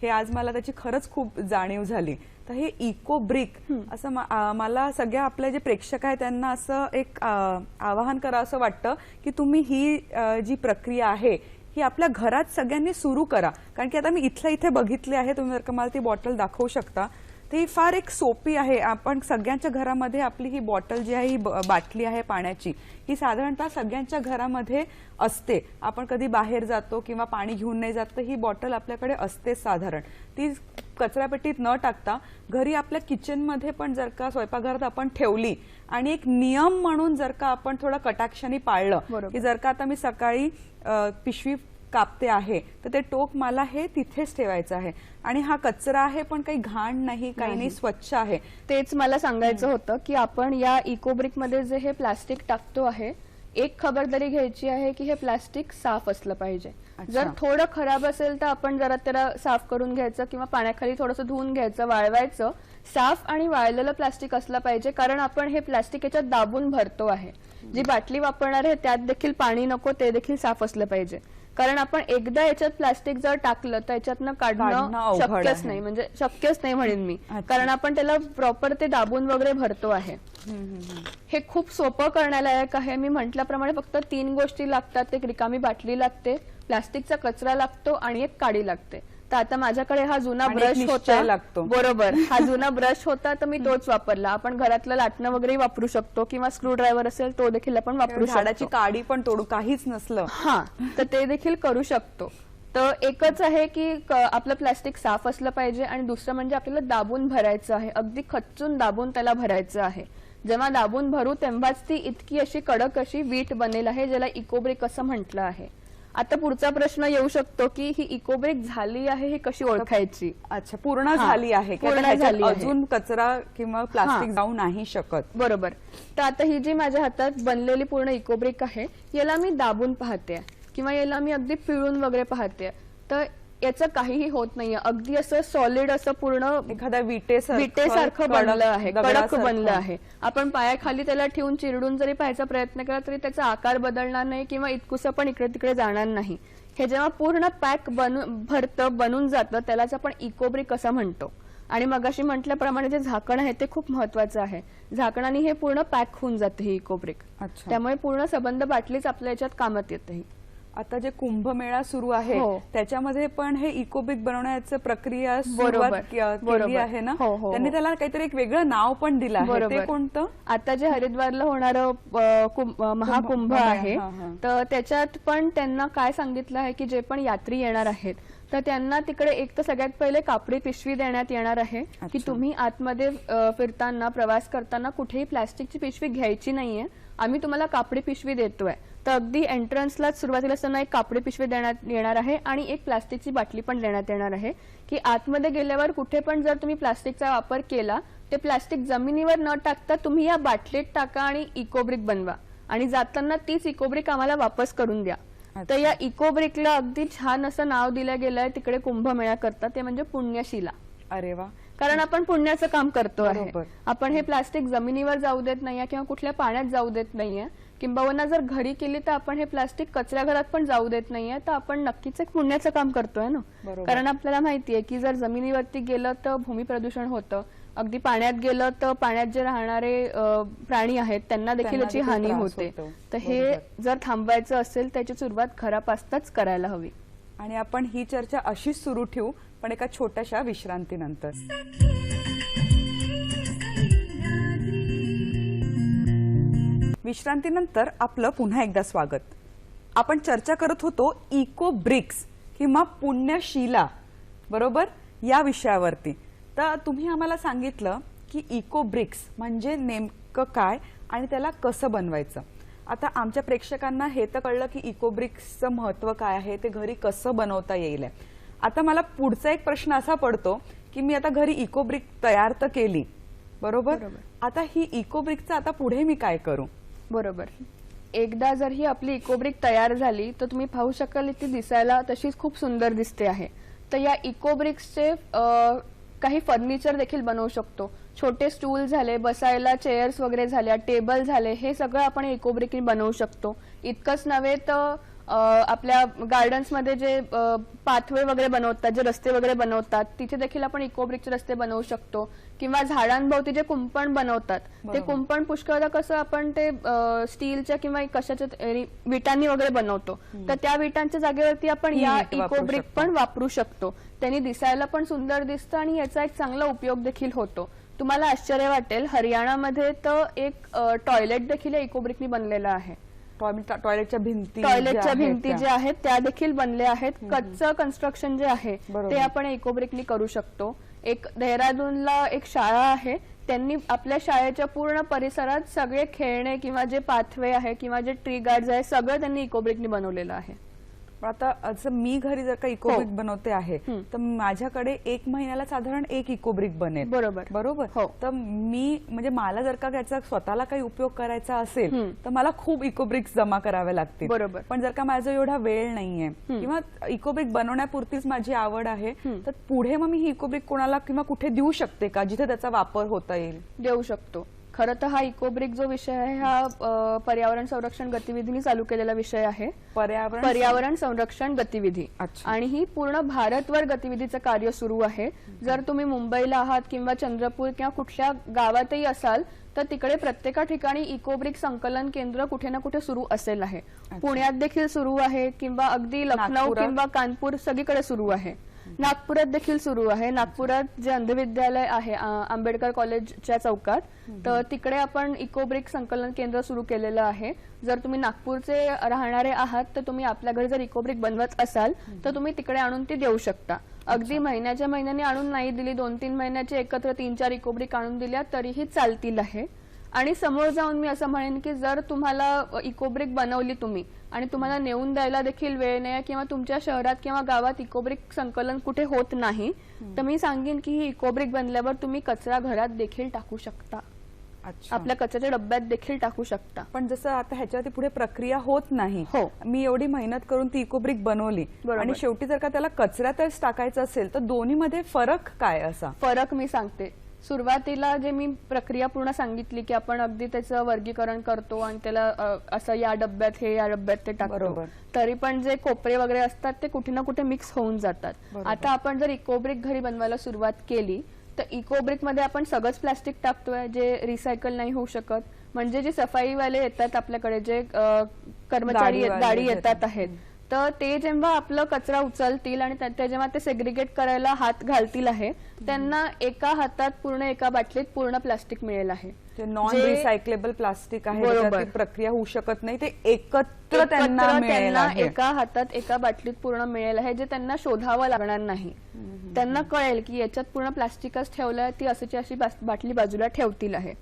हे आज मला त्याची खरंच खूप जाणीव झाली. तर हे इको ब्रिक असं मला सगळ्या आपले जे प्रेक्षक आहेत त्यांना असं एक आवाहन करावं असं वाटतं की तुम्ही ही जी प्रक्रिया आहे ही आपल्या घरात सगळ्यांनी सुरू करा. कारण की आता मी इथे बघितले आहे, तुम्ही जर का मला ती बॉटल दाखवू शकता, ती फार एक सोपी आहे. आपण सगळ्यांच्या घरामध्ये आपली ही बॉटल जी आहे, ही बाटली आहे पाण्याची, ही साधारणतः सगळ्यांच्या घरामध्ये असते. आपण कधी बाहेर जातो किंवा पाणी घेऊन नाही जात तर ही बॉटल आपल्याकडे असते साधारण. ती कचरापेटीत न टाकता घरी आपल्या किचनमध्ये पण जर का स्वयंपाकघरात आपण ठेवली आणि एक नियम म्हणून जर का आपण थोडा कटाक्षाने पाळलं की जर का आता मी सकाळी पिशवी कापते आहे तर ते टोक मला हे तिथेच ठेवायचं आहे आणि हा कचरा आहे पण काही घाण नाही, काही नाही, स्वच्छ आहे. तेच मला सांगायचं होतं की आपण या इकोब्रिक मध्ये जे हे प्लास्टिक टाकतो आहे, एक खबरदारी घ्यायची आहे की हे प्लास्टिक साफ असलं पाहिजे. जर थोडं खराब असेल तर आपण जरा त्याला साफ करून घ्यायचं किंवा पाण्याखाली थोडंसं धुवून घ्यायचं, वाळवायचं. साफ आणि वाळलेलं प्लास्टिक असलं पाहिजे, कारण आपण हे प्लास्टिक याच्यात दाबून भरतो आहे. जी बाटली वापरणार आहे त्यात देखील पाणी नको, ते देखील साफ असलं पाहिजे. कारण आपण एकदा याच्यात प्लास्टिक जर टाकलं तर याच्यातनं काढणं शक्यच नाही, म्हणजे शक्यच नाही म्हणेन मी, कारण आपण त्याला प्रॉपर ते दाबून वगैरे भरतो आहे. हे खूप सोपं करण्यालायक आहे. मी म्हटल्याप्रमाणे फक्त 3 गोष्टी लागतात. एक रिकामी बाटली लागते, प्लास्टिकचा कचरा लागतो आणि एक काडी लागते. तर आता माझ्याकडे हा जुना ब्रश होता, बरोबर, हा जुना ब्रश होता तर मी तोच वापरला. आपण घरातलं लाटणं वगैरे वापरू शकतो किंवा स्क्रू ड्रायव्हर असेल तो देखील आपण वापरू शकतो. झाडाची काडी पण तोडू, काहीच नसलं हा तर ते देखील करू शकतो. तर एकच आहे की आपलं प्लास्टिक साफ असलं पाहिजे आणि दुसरं म्हणजे आपल्याला दाबून भरायचं आहे, अगदी खच्चून दाबून त्याला भरायचं आहे. जेव्हा दाबून भरू तेव्हाच ती इतकी अशी कडक अशी वीट बनेल आहे, ज्याला इकोब्रिक असं म्हटलं आहे. आता पुढचा प्रश्न येऊ शकतो की ही इकोब्रिक झाली आहे ही कशी ओळखायची. अच्छा, पूर्ण झाली आहे, अजून कचरा किंवा प्लास्टिक जाऊ नाही शकत. बरोबर. तर आता ही जी माझ्या हातात बनलेली पूर्ण इकोब्रिक आहे याला मी दाबून पाहते किंवा याला मी अगदी पिळून वगैरे पाहते, तर याचं काहीही होत नाहीये. अगदी असं सॉलिड असं पूर्ण एखाद्या विटेसारखं बनलं आहे, कडक बनलं आहे. आपण पायाखाली त्याला ठेवून चिरडून जरी पाहायचा प्रयत्न केला तरी त्याचा आकार बदलणार नाही किंवा इतकुसं पण इकडे तिकडे जाणार नाही. हे जेव्हा पूर्ण पॅक बनून जातं त्यालाच आपण इकोब्रिक असं म्हणतो. आणि मगाशी म्हटल्याप्रमाणे जे झाकण आहे ते खूप महत्वाचं आहे. झाकणाने हे पूर्ण पॅक होऊन जाते ही इकोब्रिक. त्यामुळे पूर्ण सबंध बाटलीच आपल्या याच्यात कामात येते. आता जे कुंभमेळा सुरू आहे त्याच्यामध्ये पण हे इकोब्रिक बनवण्याचं प्रक्रिया सुरुवात केली आहे ना. त्यांनी त्याला काहीतरी एक वेगळं नाव पण दिलं आहे, ते कोणतं? आता जे हरिद्वारला होणारं महाकुंभ आहे तर त्याच्यात पण त्यांना काय सांगितलं आहे की जे पण यात्री येणार आहेत तर त्यांना तिकडे एक तर सगळ्यात पहिले कापडी पिशवी देण्यात येणार आहे की तुम्ही आतमध्ये फिरताना प्रवास करताना कुठेही प्लास्टिकची पिशवी घ्यायची नाहीये, आम्ही तुम्हाला कापडी पिशवी देतोय. तर अगदी एंट्रन्सलाच सुरुवातीला असताना एक कापडी पिशवी देण्यात येणार आहे आणि एक प्लास्टिकची बाटली पण देण्यात येणार आहे की आतमध्ये गेल्यावर कुठे पण जर तुम्ही प्लास्टिकचा वापर केला ते प्लास्टिक जमिनीवर न टाकता तुम्ही या बाटलीत टाका आणि इकोब्रिक बनवा आणि जाताना तीच इकोब्रिक आम्हाला वापस करून द्या. तर या इकोब्रिकला अगदी छान असं नाव दिलं गेलंय तिकडे कुंभमेळा करतात, ते म्हणजे पुण्यशिला. अरे वा, कारण आपण पुण्याचं काम करतो आहे. बरोबर. आपण हे प्लास्टिक जमिनीवर जाऊ देत नाहीये किंवा कुठल्या पाण्यात जाऊ देत नाहीये, किंबहुना जर घरी केली तर आपण हे प्लास्टिक कचऱ्या घरात पण जाऊ देत नाहीये, तर आपण नक्कीच एक पुण्याचं काम करतोय ना. बरोबर. कारण आपल्याला माहितीये की जर जमिनीवरती गेलं तर भूमी प्रदूषण होतं, अगदी पाण्यात गेलं तर पाण्यात जे राहणारे प्राणी आहेत त्यांना देखील याची देखील हानी त्रास होते. होतो. तर हे बरोबर. जर थांबवायचं असेल त्याची सुरुवात घरापासूनच करायला हवी. आणि आपण ही चर्चा अशीच सुरू ठेवू, पण एका छोट्याशा विश्रांतीनंतर. विश्रांतीनंतर आपलं पुन्हा एकदा स्वागत. आपण चर्चा करत होतो इको ब्रिक्स किंवा पुण्यशिला, बरोबर, या विषयावरती. तर तुम्ही आम्हाला सांगितलं की इको ब्रिक्स म्हणजे नेमकं काय आणि त्याला कसं बनवायचं. आता आमच्या प्रेक्षकांना हे तर कळलं की इको ब्रिक्सचं महत्त्व काय आहे, ते घरी कसं बनवता येईल. आता मला पुढचा एक प्रश्न असा पडतो की मी आता घरी इको ब्रिक तयार तर केली, बरोबर, आता ही इको ब्रिकचं आता पुढे मी काय करू. बरोबर. एकदा जर ही आपली इकोब्रिक तयार झाली तर तुम्ही पाहू शकाल ती दिसायला तशीच खूप सुंदर दिसते आहे. तर या इकोब्रिक्सचे काही फर्निचर देखील बनवू शकतो. छोटे स्टूल झाले, बसायला चेअर्स वगैरे झाल्या, टेबल झाले, हे सगळं आपण इकोब्रिकने बनवू शकतो. इतकंच नव्हे तर आपल्या गार्डन्स मध्ये जे पाथवे वगैरे बनवतात, जे रस्ते वगैरे बनवतात, तिथे देखील आपण इकोब्रिकचे रस्ते बनवू शकतो. किंवा झाडांभोवती जे कुंपण बनवतात ते कुंपण पुष्कळदा कसं आपण ते स्टीलच्या किंवा कशाच्या विटांनी वगैरे बनवतो, तर त्या विटांच्या जागेवरती आपण या इकोब्रिक पण वापरू शकतो. त्यांनी दिसायला पण सुंदर दिसतं आणि याचा एक चांगला उपयोग देखील होतो. तुम्हाला आश्चर्य वाटेल, हरियाणामध्ये तर एक टॉयलेट देखील या इकोब्रिकनी बनलेलं आहे. टॉयलेटच्या भिंती ज्या आहेत त्या देखील बनले आहेत. कच्चं कन्स्ट्रक्शन जे आहे ते आपण इकोब्रिकनी करू शकतो. एक देहरादूनला एक शाळा आहे, त्यांनी आपल्या शाळेच्या पूर्ण परिसरात सगळे खेळणे किंवा जे पाथवे आहे किंवा जे ट्री गार्ड्स आहे सगळं त्यांनी इकोब्रिकनी बनवलेलं आहे. आता असं मी घरी जर का इकोब्रिक बनवते आहे तर माझ्याकडे 1 महिन्याला साधारण 1 इकोब्रिक बनेल. बरोबर. तर मी म्हणजे मला जर का त्याचा स्वतःला काही उपयोग करायचा असेल तर मला खूप इकोब्रिक्स जमा करावे लागतील. बरोबर. पण जर का माझा एवढा वेळ नाहीये किंवा इकोब्रिक बनवण्यापुरतीच माझी आवड आहे तर पुढे मग मी ही इकोब्रिक कोणाला किंवा कुठे देऊ शकते का जिथे त्याचा वापर होता येईल. देऊ शकतो. खरं तर हा इकोब्रिक जो विषय आहे हा पर्यावरण संरक्षण गतिविधीने चालू केलेला विषय आहे. पर्यावरण संरक्षण गतिविधी. आणि ही पूर्ण भारतभर गतिविधीचं कार्य सुरू आहे. जर तुम्ही मुंबईला आहात किंवा चंद्रपूर किंवा कुठल्या गावातही असाल तर तिकडे प्रत्येक ठिकाणी इकोब्रिक संकलन केंद्र कुठे ना कुठे सुरू असेल आहे. पुण्यात देखील सुरू आहे किंवा अगदी लखनौ किंवा कानपूर सगळीकडे सुरू आहे. नागपुरात देखील सुरू आहे. नागपुरात जे अंधविद्यालय आहे आंबेडकर कॉलेजच्या चौकात, तर तिकडे आपण इकोब्रिक संकलन केंद्र सुरू केलेलं आहे. जर तुम्ही नागपूरचे राहणारे आहात तर तुम्ही आपल्या घरी जर इकोब्रिक बनवत असाल तर तुम्ही तिकडे आणून ती देऊ शकता. अगदी महिन्याच्या महिन्याने आणून नाही दिली, 2-3 महिन्याचे एकत्र 3-4 इकोब्रिक आणून दिल्या तरीही चालतील आहे. आणि समोर जाऊन मी असं म्हणेन की जर तुम्हाला इकोब्रिक बनवली तुम्ही आणि तुम्हाला नेऊन द्यायला देखील वेळ नाही किंवा तुमच्या शहरात किंवा गावात इकोब्रिक संकलन कुठे होत नाही तर मी सांगेन की ही इकोब्रिक बनल्यावर तुम्ही कचरा घरात देखील टाकू शकता. आपल्या कचऱ्याच्या डब्यात देखील टाकू शकता. पण जसं आता ह्याच्यावरती पुढे प्रक्रिया होत नाही, मी एवढी मेहनत करून ती इकोब्रिक बनवली आणि शेवटी जर का त्याला कचऱ्यातच टाकायचं असेल तर दोन्हीमध्ये फरक काय. असा फरक मी सांगते. सुरुवातीला जे मी प्रक्रिया पूर्ण सांगितली की आपण अगदी त्याचं वर्गीकरण करतो आणि त्याला असं या डब्यात हे या डब्यात ते टाकतो, तरी पण जे कोपरे वगैरे असतात ते कुठे ना कुठे मिक्स होऊन जातात. आता आपण जर इकोब्रिक घरी बनवायला सुरुवात केली तर इकोब्रिक मध्ये आपण सगळंच प्लास्टिक टाकतोय जे रिसायकल नाही होऊ शकत. म्हणजे जे सफाईवाले येतात आपल्याकडे, जे कर्मचारी गाडी येतात आहेत, तर ते जेव्हा आपलं कचरा उचलतील आणि ते जेव्हा ते सेग्रिगेट करायला हात घालतील आहे त्यांना एका हातात पूर्ण एका बाटलीत पूर्ण प्लास्टिक मिळेल आहे. नॉन रिसायकलेबल प्लास्टिक आहे, प्रक्रिया होऊ शकत नाही, ते एकत्र त्यांना एका हातात एका बाटलीत पूर्ण मिळेल आहे, जे त्यांना शोधावं लागणार नाही. त्यांना कळेल की याच्यात पूर्ण प्लास्टिकच ठेवलंय, ती अशीची अशी बाटली बाजूला ठेवतील आहे.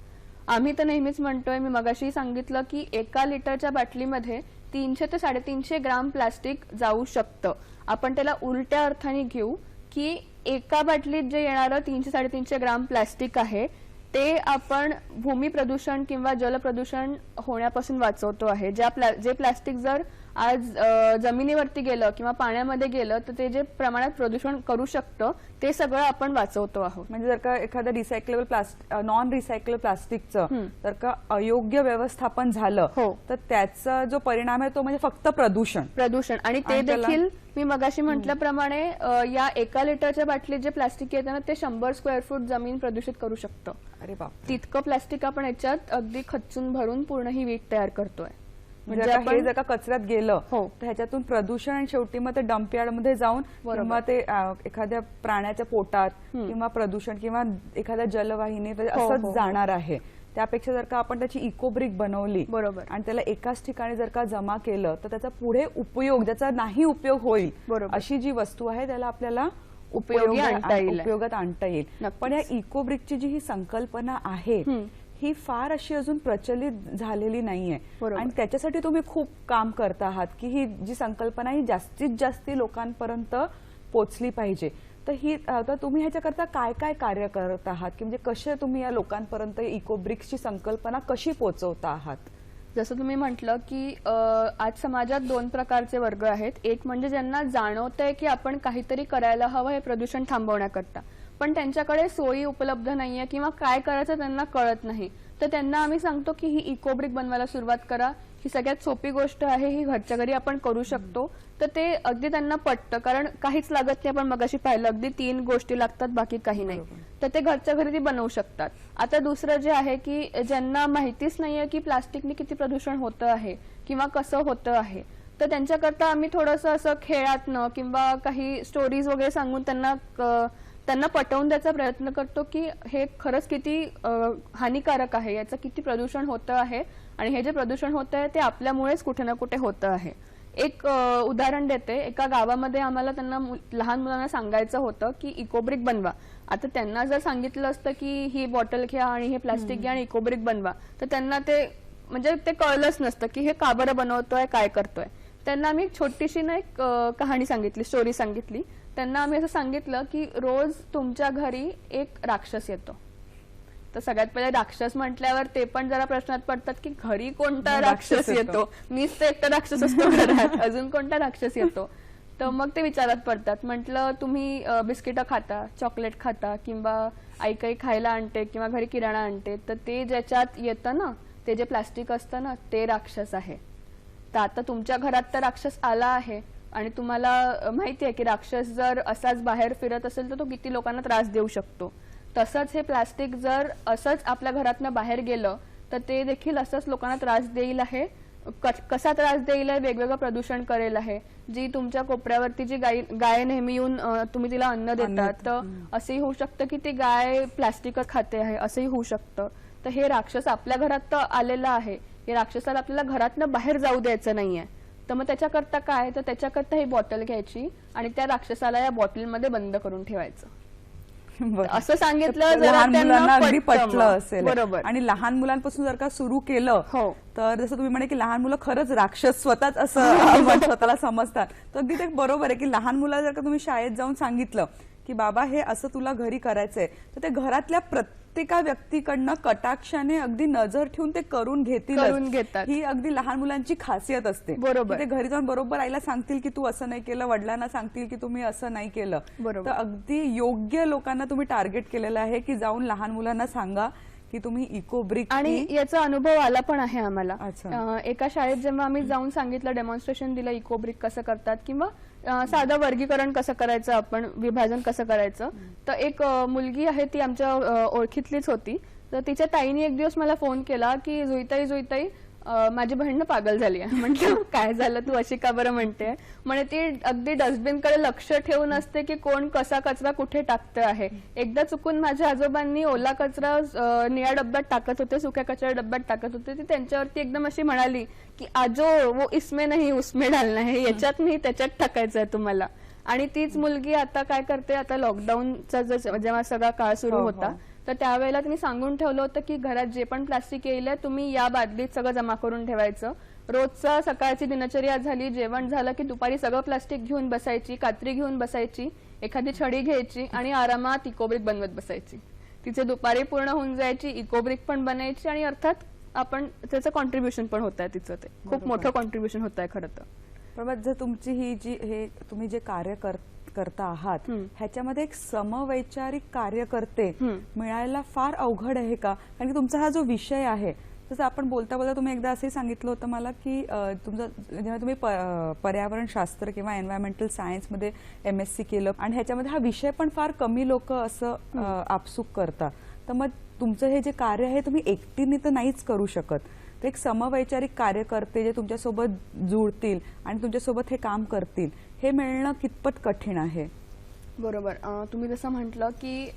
आम्ही तर नेहमीच म्हणतोय, मी मगाशी सांगितलं की 1 लिटरच्या बाटलीमध्ये 300 ते 350 ग्राम प्लास्टिक जाऊ शकतं. आपण त्याला उलट्या अर्थाने घेऊ की एका बाटलीत जे येणारं 300-350 ग्राम प्लास्टिक आहे ते आपण भूमी प्रदूषण किंवा जल प्रदूषण होण्यापासून वाचवतो आहे. जे प्लास्टिक जर आज जमिनीवरती गेलं किंवा पाण्यामध्ये गेलं तर ते जे प्रमाणात प्रदूषण करू शकतं ते सगळं आपण वाचवतो आहोत. म्हणजे जर का एखादं रिसायकलेबल प्लास्टिक नॉन रिसायकलेबल प्लास्टिकचं जर का अयोग्य व्यवस्थापन झालं तर त्याचा जो परिणाम आहे तो म्हणजे फक्त प्रदूषण आणि ते देखील मी मगाशी म्हटल्याप्रमाणे या 1 लिटरच्या बाटलीत जे प्लास्टिक येतं ना ते 100 स्क्वेअर फूट जमीन प्रदूषित करू शकतं. अरे बाप, तितकं प्लास्टिक आपण याच्यात अगदी खच्चून भरून पूर्ण ही वीट तयार करतोय. म्हणजे हे जर का कचऱ्यात गेलं तर ह्याच्यातून प्रदूषण आणि शेवटी मग ते डम्प यार्ड मध्ये जाऊन किंवा ते एखाद्या प्राण्याच्या पोटात किंवा प्रदूषण किंवा एखाद्या जलवाहिनीत असंच जाणार आहे. त्यापेक्षा जर का आपण त्याची इकोब्रिक बनवली बरोबर आणि त्याला एकाच ठिकाणी जर का जमा केलं तर त्याचा पुढे उपयोग, ज्याचा नाही उपयोग होईल अशी जी वस्तू आहे त्याला आपल्याला उपयोगात आणता येईल. पण या इकोब्रिकची जी ही संकल्पना आहे ही फार अशी अजून प्रचलित झालेली नाहीये आणि त्याच्यासाठी तुम्ही खूप काम करता आहात की ही जी संकल्पना ही जास्तीत जास्त लोकांपर्यंत पोचली पाहिजे. तर तुम्ही ह्याच्याकरता काय काय कार्य करत आहात की म्हणजे कसे तुम्ही या लोकांपर्यंत इकोब्रिक्सची संकल्पना कशी पोहोचवता आहात? जसं तुम्ही म्हटलं की आज समाजात 2 प्रकारचे वर्ग आहेत. एक म्हणजे ज्यांना जाणवतंय की आपण काहीतरी करायला हवं हे प्रदूषण थांबवण्याकरता, पण त्यांच्याकडे सोयी उपलब्ध नाहीये किंवा काय करायचं त्यांना कळत नाही. तर त्यांना आम्ही सांगतो की ही इकोब्रिक बनवायला सुरुवात करा. ही सगळ्यात सोपी गोष्ट आहे, ही घरच्या घरी आपण करू शकतो. तर ते अगदी त्यांना पटतं, कारण काहीच लागत नाही. आपण मगाशी पाहिलं अगदी 3 गोष्टी लागतात, बाकी काही नाही. तर ते घरच्या घरी ती बनवू शकतात. आता दुसरं जे आहे की ज्यांना माहितीच नाहीये की प्लास्टिकने किती प्रदूषण होतं आहे किंवा कसं होतं आहे, तर त्यांच्याकरता आम्ही थोडंसं असं खेळातनं किंवा काही स्टोरीज वगैरे सांगून त्यांना पटवून द्यायचा प्रयत्न करतो की हे खरंच किती हानिकारक आहे, याचं किती प्रदूषण होतं आहे आणि हे जे प्रदूषण होतं आहे ते आपल्यामुळेच कुठे ना कुठे होतं आहे. एक उदाहरण देते. एका गावामध्ये आम्हाला त्यांना लहान मुलांना सांगायचं होतं की इकोब्रिक बनवा. आता त्यांना जर सांगितलं असतं की ही बॉटल घ्या आणि हे प्लास्टिक घ्या आणि इकोब्रिक बनवा, तर त्यांना ते म्हणजे ते कळलंच नसतं की हे का बरं बनवतोय, काय करतोय. त्यांना आम्ही एक छोटीशी ना एक कहाणी सांगितली, स्टोरी सांगितली. त्यांना आम्ही असं सांगितलं की रोज तुमच्या घरी एक राक्षस येतो. तर सगळ्यात पहिले राक्षस म्हटल्यावर ते पण जरा प्रश्नात पडतात की घरी कोणता राक्षस येतो, मीच तर एकटा राक्षस असतो घरात, अजून कोणता राक्षस येतो. तर मग ते विचारात पडतात. म्हटलं तुम्ही बिस्किटं खाता, चॉकलेट खाता किंवा आई काही खायला आणते किंवा घरी किराणा आणते, तर ते ज्याच्यात येतं ना, ते जे प्लास्टिक असतं ना, ते राक्षस आहे. तर आता तुमच्या घरात तर राक्षस आला आहे आणि तुम्हाला माहिती आहे की राक्षस जर असाच बाहेर फिरत असेल तर तो किती लोकांना त्रास देऊ शकतो. तसंच हे प्लास्टिक जर असंच आपल्या घरातनं बाहेर गेलं तर ते देखील असंच लोकांना त्रास देईल आहे. कसा त्रास देईल आहे, वेगवेगळं प्रदूषण करेल आहे. जी तुमच्या कोपऱ्यावरती जी गाय नेहमी येऊन तुम्ही तिला अन्न देतात, तर असंही होऊ शकतं की ती गाय प्लास्टिकच खाते आहे, असंही होऊ शकतं. तर हे राक्षस आपल्या घरात तर आलेलं आहे, हे राक्षसाला आपल्याला घरातनं बाहेर जाऊ द्यायचं नाहीये. तर मग त्याच्याकरता काय, तर त्याच्याकरता ही बॉटल घ्यायची आणि त्या राक्षसाला या बॉटलमध्ये बंद करून ठेवायचं. असं सांगितलं लहान मुलांना अगदी पटलं असेल. बरोबर. आणि लहान मुलांपासून जर का सुरू केलं तर जसं तुम्ही म्हणे की लहान मुलं खरंच राक्षस स्वतःच असं स्वतःला समजतात, तर अगदी ते बरोबर आहे की लहान मुलाला जर का तुम्ही शाळेत जाऊन सांगितलं की बाबा हे असं तुला घरी करायचंय, तर ते घरातल्या प्रत्येका व्यक्तीकडनं कटाक्षाने अगदी नजर ठेवून ते करून घेतात. ही अगदी लहान मुलांची खासियत असते. बरोबर. ते घरी जाऊन बरोबर आईला सांगतील की तू असं नाही केलं, वडिलांना सांगतील की तुम्ही असं नाही केलं. तर अगदी योग्य लोकांना तुम्ही टार्गेट केलेलं आहे की जाऊन लहान मुलांना सांगा की तुम्ही इकोब्रिक. आणि याचा अनुभव आला पण आहे आम्हाला. एका शाळेत जेव्हा आम्ही जाऊन सांगितलं, डेमॉन्स्ट्रेशन दिलं इकोब्रिक कसं करतात किंवा साधं वर्गीकरण कसं करायचं, आपण विभाजन कसं करायचं, तर एक मुलगी आहे ती आमच्या ओळखीतलीच होती. तर तिच्या ताईने एक दिवस मला फोन केला की जुईताई माझी बहीण पागल झाली आहे. म्हटलं काय झालं, तू अशी का बरं म्हणते. म्हणे ती अगदी डस्टबिनकडे लक्ष ठेवून असते की कोण कसा कचरा कुठे टाकतं आहे. एकदा चुकून माझ्या आजोबांनी ओला कचरा निळ्या डब्यात टाकत होते, सुक्या कचरा डब्यात टाकत होते. ती त्यांच्यावरती एकदम अशी म्हणाली की आजो वो इसमें नहीं उसमें डालना है, याच्यात नाही त्याच्यात टाकायचं आहे तुम्हाला. आणि तीच मुलगी आता काय करते, आता लॉकडाऊनचा जेव्हा सगळा काळ सुरू होता तर त्यावेळेला त्यांनी सांगून ठेवलं होतं की घरात जे पण प्लास्टिक येईल तुम्ही या बादलीत सगळं जमा करून ठेवायचं. रोजचा सकाळची दिनचर्या झाली, जेवण झालं की दुपारी सगळं प्लास्टिक घेऊन बसायची, कात्री घेऊन बसायची, एखादी छडी घ्यायची आणि आरामात इकोब्रिक बनवत बसायची. तिचे दुपारी पूर्ण होऊन जायची, इकोब्रिक पण बनायची आणि अर्थात आपण त्याचं कॉन्ट्रीब्युशन पण होत आहे तिचं, ते खूप मोठं कॉन्ट्रीब्युशन होत आहे खरं तर. पण मग जर तुमची ही जी हे तुम्ही जे कार्य करता आहात ह्याच्यामध्ये एक समवैचारिक कार्यकर्ते मिळायला फार अवघड आहे का? कारण की तुमचा हा जो विषय आहे, जसं आपण बोलता बोलता तुम्ही एकदा असंही सांगितलं होतं मला की तुमचं जेव्हा तुम्ही पर्यावरण शास्त्र किंवा एन्व्हायरमेंटल सायन्समध्ये MSc केलं आणि ह्याच्यामध्ये हा विषय पण फार कमी लोक असं आपसूक करतात, तर मग तुमचं हे जे कार्य आहे तुम्ही एकटीने तर नाहीच करू शकत, तर एक समवैचारिक कार्यकर्ते जे तुमच्यासोबत जुळतील आणि तुमच्यासोबत हे काम करतील, हे मिळणं कितपत कठीण आहे? बरोबर. तुम्ही जसं म्हटलं की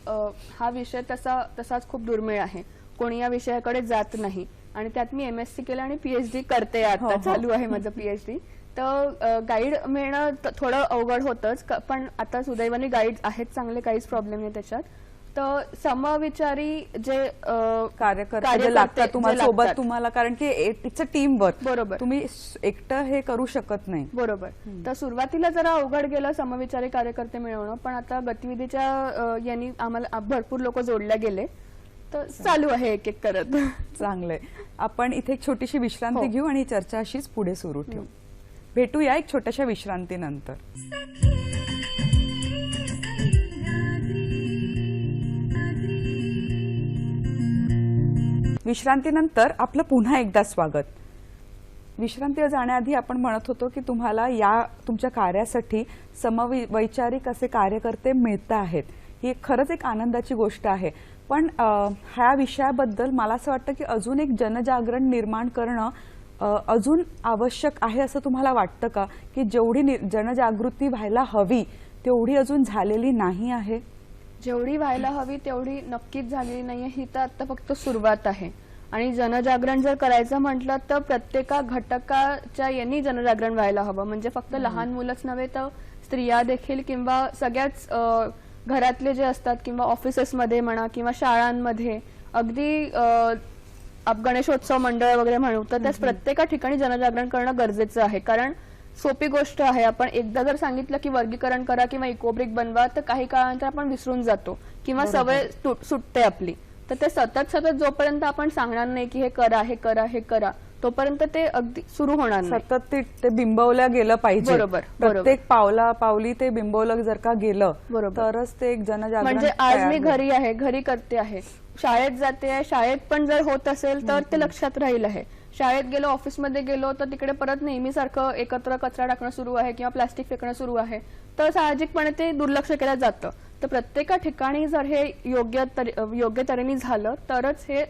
हा विषय तसाच खूप दुर्मिळ आहे, कोणी या विषयाकडे जात नाही आणि त्यात मी MSc केलं आणि PhD करते, आता चालू आहे माझं PhD. तर गाईड मिळणं थोडं अवघड होतंच, पण आता सुदैवाने गाईड आहेत चांगले, काहीच प्रॉब्लेम नाही त्याच्यात. तर समविचारी जे कार्यकर्ते लागतात तुम्हाला सोबत, तुम्हाला, कारण की इट्स अ टीम वर्क. बरोबर, तुम्ही एकटं हे करू शकत नाही. बरोबर. तर सुरुवातीला जरा अवघड गेलं समविचारी कार्यकर्ते मिळवणं, पण आता गतिविधीच्या यांनी आम्हाला भरपूर लोक जोडले गेले, तर चालू आहे एक एक करत. चांगलंय. आपण इथे एक छोटीशी विश्रांती घेऊ आणि चर्चा अशीच पुढे सुरू ठेवू. भेटूया एक छोट्याशा विश्रांतीनंतर. विश्रांतीनंतर आपलं पुन्हा एकदा स्वागत. विश्रांतीला जाण्याआधी आपण म्हणत होतो की तुम्हाला या तुमच्या कार्यासाठी समवैचारिक असे कार्यकर्ते मिळत आहेत, ही खरंच एक आनंदाची गोष्ट आहे. पण ह्या विषयाबद्दल मला असं वाटतं की अजून एक जनजागरण निर्माण करणं अजून आवश्यक आहे असं तुम्हाला वाटतं का? की जेवढी जनजागृती व्हायला हवी तेवढी अजून झालेली नाही आहे? जेवढी व्हायला हवी तेवढी नक्कीच झालेली नाहीये, ही तर आता फक्त सुरुवात आहे. आणि जनजागरण जर करायचं म्हटलं तर प्रत्येका घटकाच्या यांनी जनजागरण व्हायला हवं, म्हणजे फक्त लहान मुलंच नव्हे तर स्त्रिया देखील किंवा सगळ्याच घरातले जे असतात किंवा ऑफिसेसमध्ये म्हणा किंवा शाळांमध्ये, अगदी गणेशोत्सव मंडळ वगैरे म्हणू, तर त्याच प्रत्येका ठिकाणी जनजागरण करणं गरजेचं आहे. कारण सोपी गोष्ट आहे, आपण एकदा जर सांगितलं की वर्गीकरण करा किंवा इकोब्रिक बनवा तर काही काळानंतर आपण विसरून जातो किंवा सवय सुटते आपली. तर ते सतत जोपर्यंत आपण सांगणार नाही की हे करा हे करा हे करा, तोपर्यंत ते अगदी सुरू होणार नाही. सतत ते बिंबवलं गेलं पाहिजे. बरोबर, प्रत्येक पावली ते बिंबवलं जर का गेलं तरच ते एक जनजागरण. म्हणजे आज मी घरी आहे, घरी करते आहे, शाळेत जाते आहे, शाळेत पण जर होत असेल तर ते लक्षात राहील आहे. शाळेत गेलो, ऑफिसमध्ये गेलो तर तिकडे परत नेहमीसारखं एकत्र कचरा टाकणं सुरू आहे किंवा प्लास्टिक फेकणं सुरू आहे, तर साहजिकपणे ते दुर्लक्ष केलं जातं. तर प्रत्येका ठिकाणी जर हे योग्य तऱ्हेने झालं तरच हे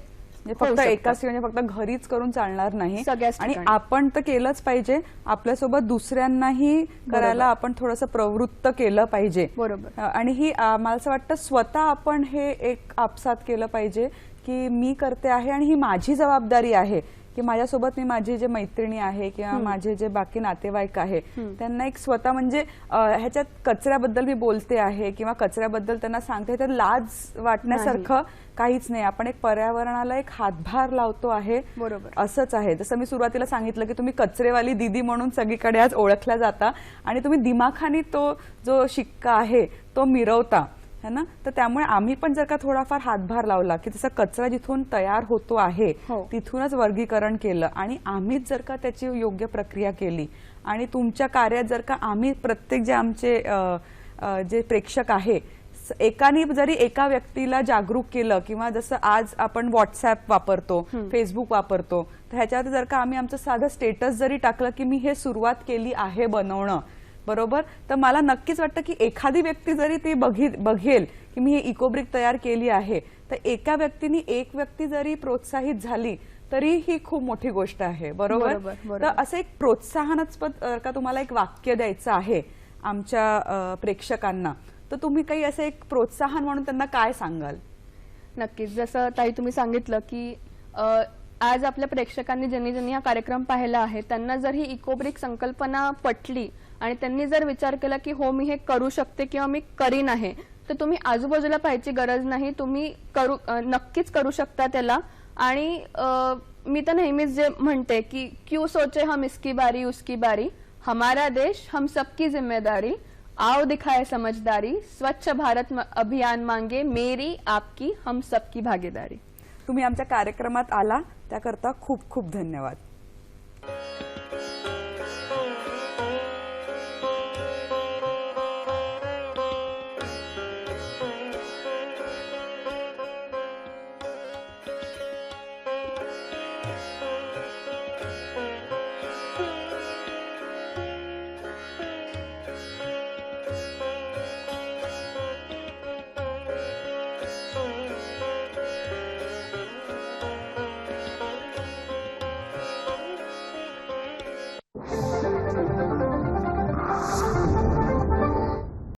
फक्त एकाच ठिकाणी फक्त घरीच करून चालणार नाही, आणि आपण तर केलंच पाहिजे, आपल्यासोबत दुसऱ्यांनाही करायला आपण थोडंसं प्रवृत्त केलं पाहिजे. बरोबर. आणि ही मला असं वाटतं स्वतः आपण हे एक आपसात केलं पाहिजे की मी करते आहे आणि ही माझी जबाबदारी आहे की माझ्यासोबत मी माझे जे मैत्रिणी आहे किंवा माझे जे बाकी नातेवाईक आहे त्यांना एक स्वतः, म्हणजे ह्याच्यात कचऱ्याबद्दल मी बोलते आहे किंवा कचऱ्याबद्दल त्यांना सांगते तर लाज वाटण्यासारखं काहीच नाही. आपण एक पर्यावरणाला एक हातभार लावतो आहे. बरोबर, असंच आहे. जसं मी सुरुवातीला सांगितलं की तुम्ही कचरेवाली दीदी म्हणून सगळीकडे आज ओळखल्या जाता आणि तुम्ही दिमाखानी तो जो शिक्का आहे तो मिरवता है ना. तर त्यामुळे आम्ही पण जर का थोडाफार हातभार लावला की तसा कचरा जिथून तयार होतो आहे तिथूनच वर्गीकरण केलं आणि आम्हीच जर का त्याची योग्य प्रक्रिया केली आणि तुमच्या कार्यात जर का आम्ही प्रत्येक जे आमचे जे प्रेक्षक आहे एकाने जरी एका व्यक्तीला जागरूक केलं किंवा जसं आज आपण व्हॉट्सअप वापरतो, फेसबुक वापरतो, तर ह्याच्यावर जर का आम्ही आमचं साधं स्टेटस जरी टाकलं की मी हे सुरुवात केली आहे बनवणं, बरोबर, तर मला नक्कीच वाटतं की एखादी व्यक्ती जरी ती बघेल की मी हे इकोब्रिक तयार केली आहे, तर एका व्यक्तीने एक व्यक्ती जरी प्रोत्साहित झाली तरी ही खूप मोठी गोष्ट आहे. बरोबर. तर असं एक प्रोत्साहनास्पद का तुम्हाला एक वाक्य द्यायचं आहे आमच्या प्रेक्षकांना, तर तुम्ही काही असं एक प्रोत्साहन म्हणून त्यांना काय सांगाल? नक्कीच. जसं ताई तुम्ही सांगितलं की आज आपल्या प्रेक्षकांनी ज्यांनी हा कार्यक्रम पाहिला आहे त्यांना जर ही इकोब्रिक संकल्पना पटली आणि त्यांनी जर विचार केला की हो मी हे करू शकते किंवा मी करीन आहे, तर तुम्ही आजूबाजूला पाहायची गरज नाही, तुम्ही नक्कीच करू शकता त्याला. आणि मी तर नेहमीच जे म्हणते की क्यों सोचे हम इसकी बारी उसकी बारी, हमारा देश हम सबकी जिम्मेदारी, आओ दिखाए समझदारी, स्वच्छ भारत अभियान मांगे मेरी आपकी हम सबकी भागीदारी. तुम्ही आमच्या कार्यक्रमात आला त्याकरता खूप खूप धन्यवाद.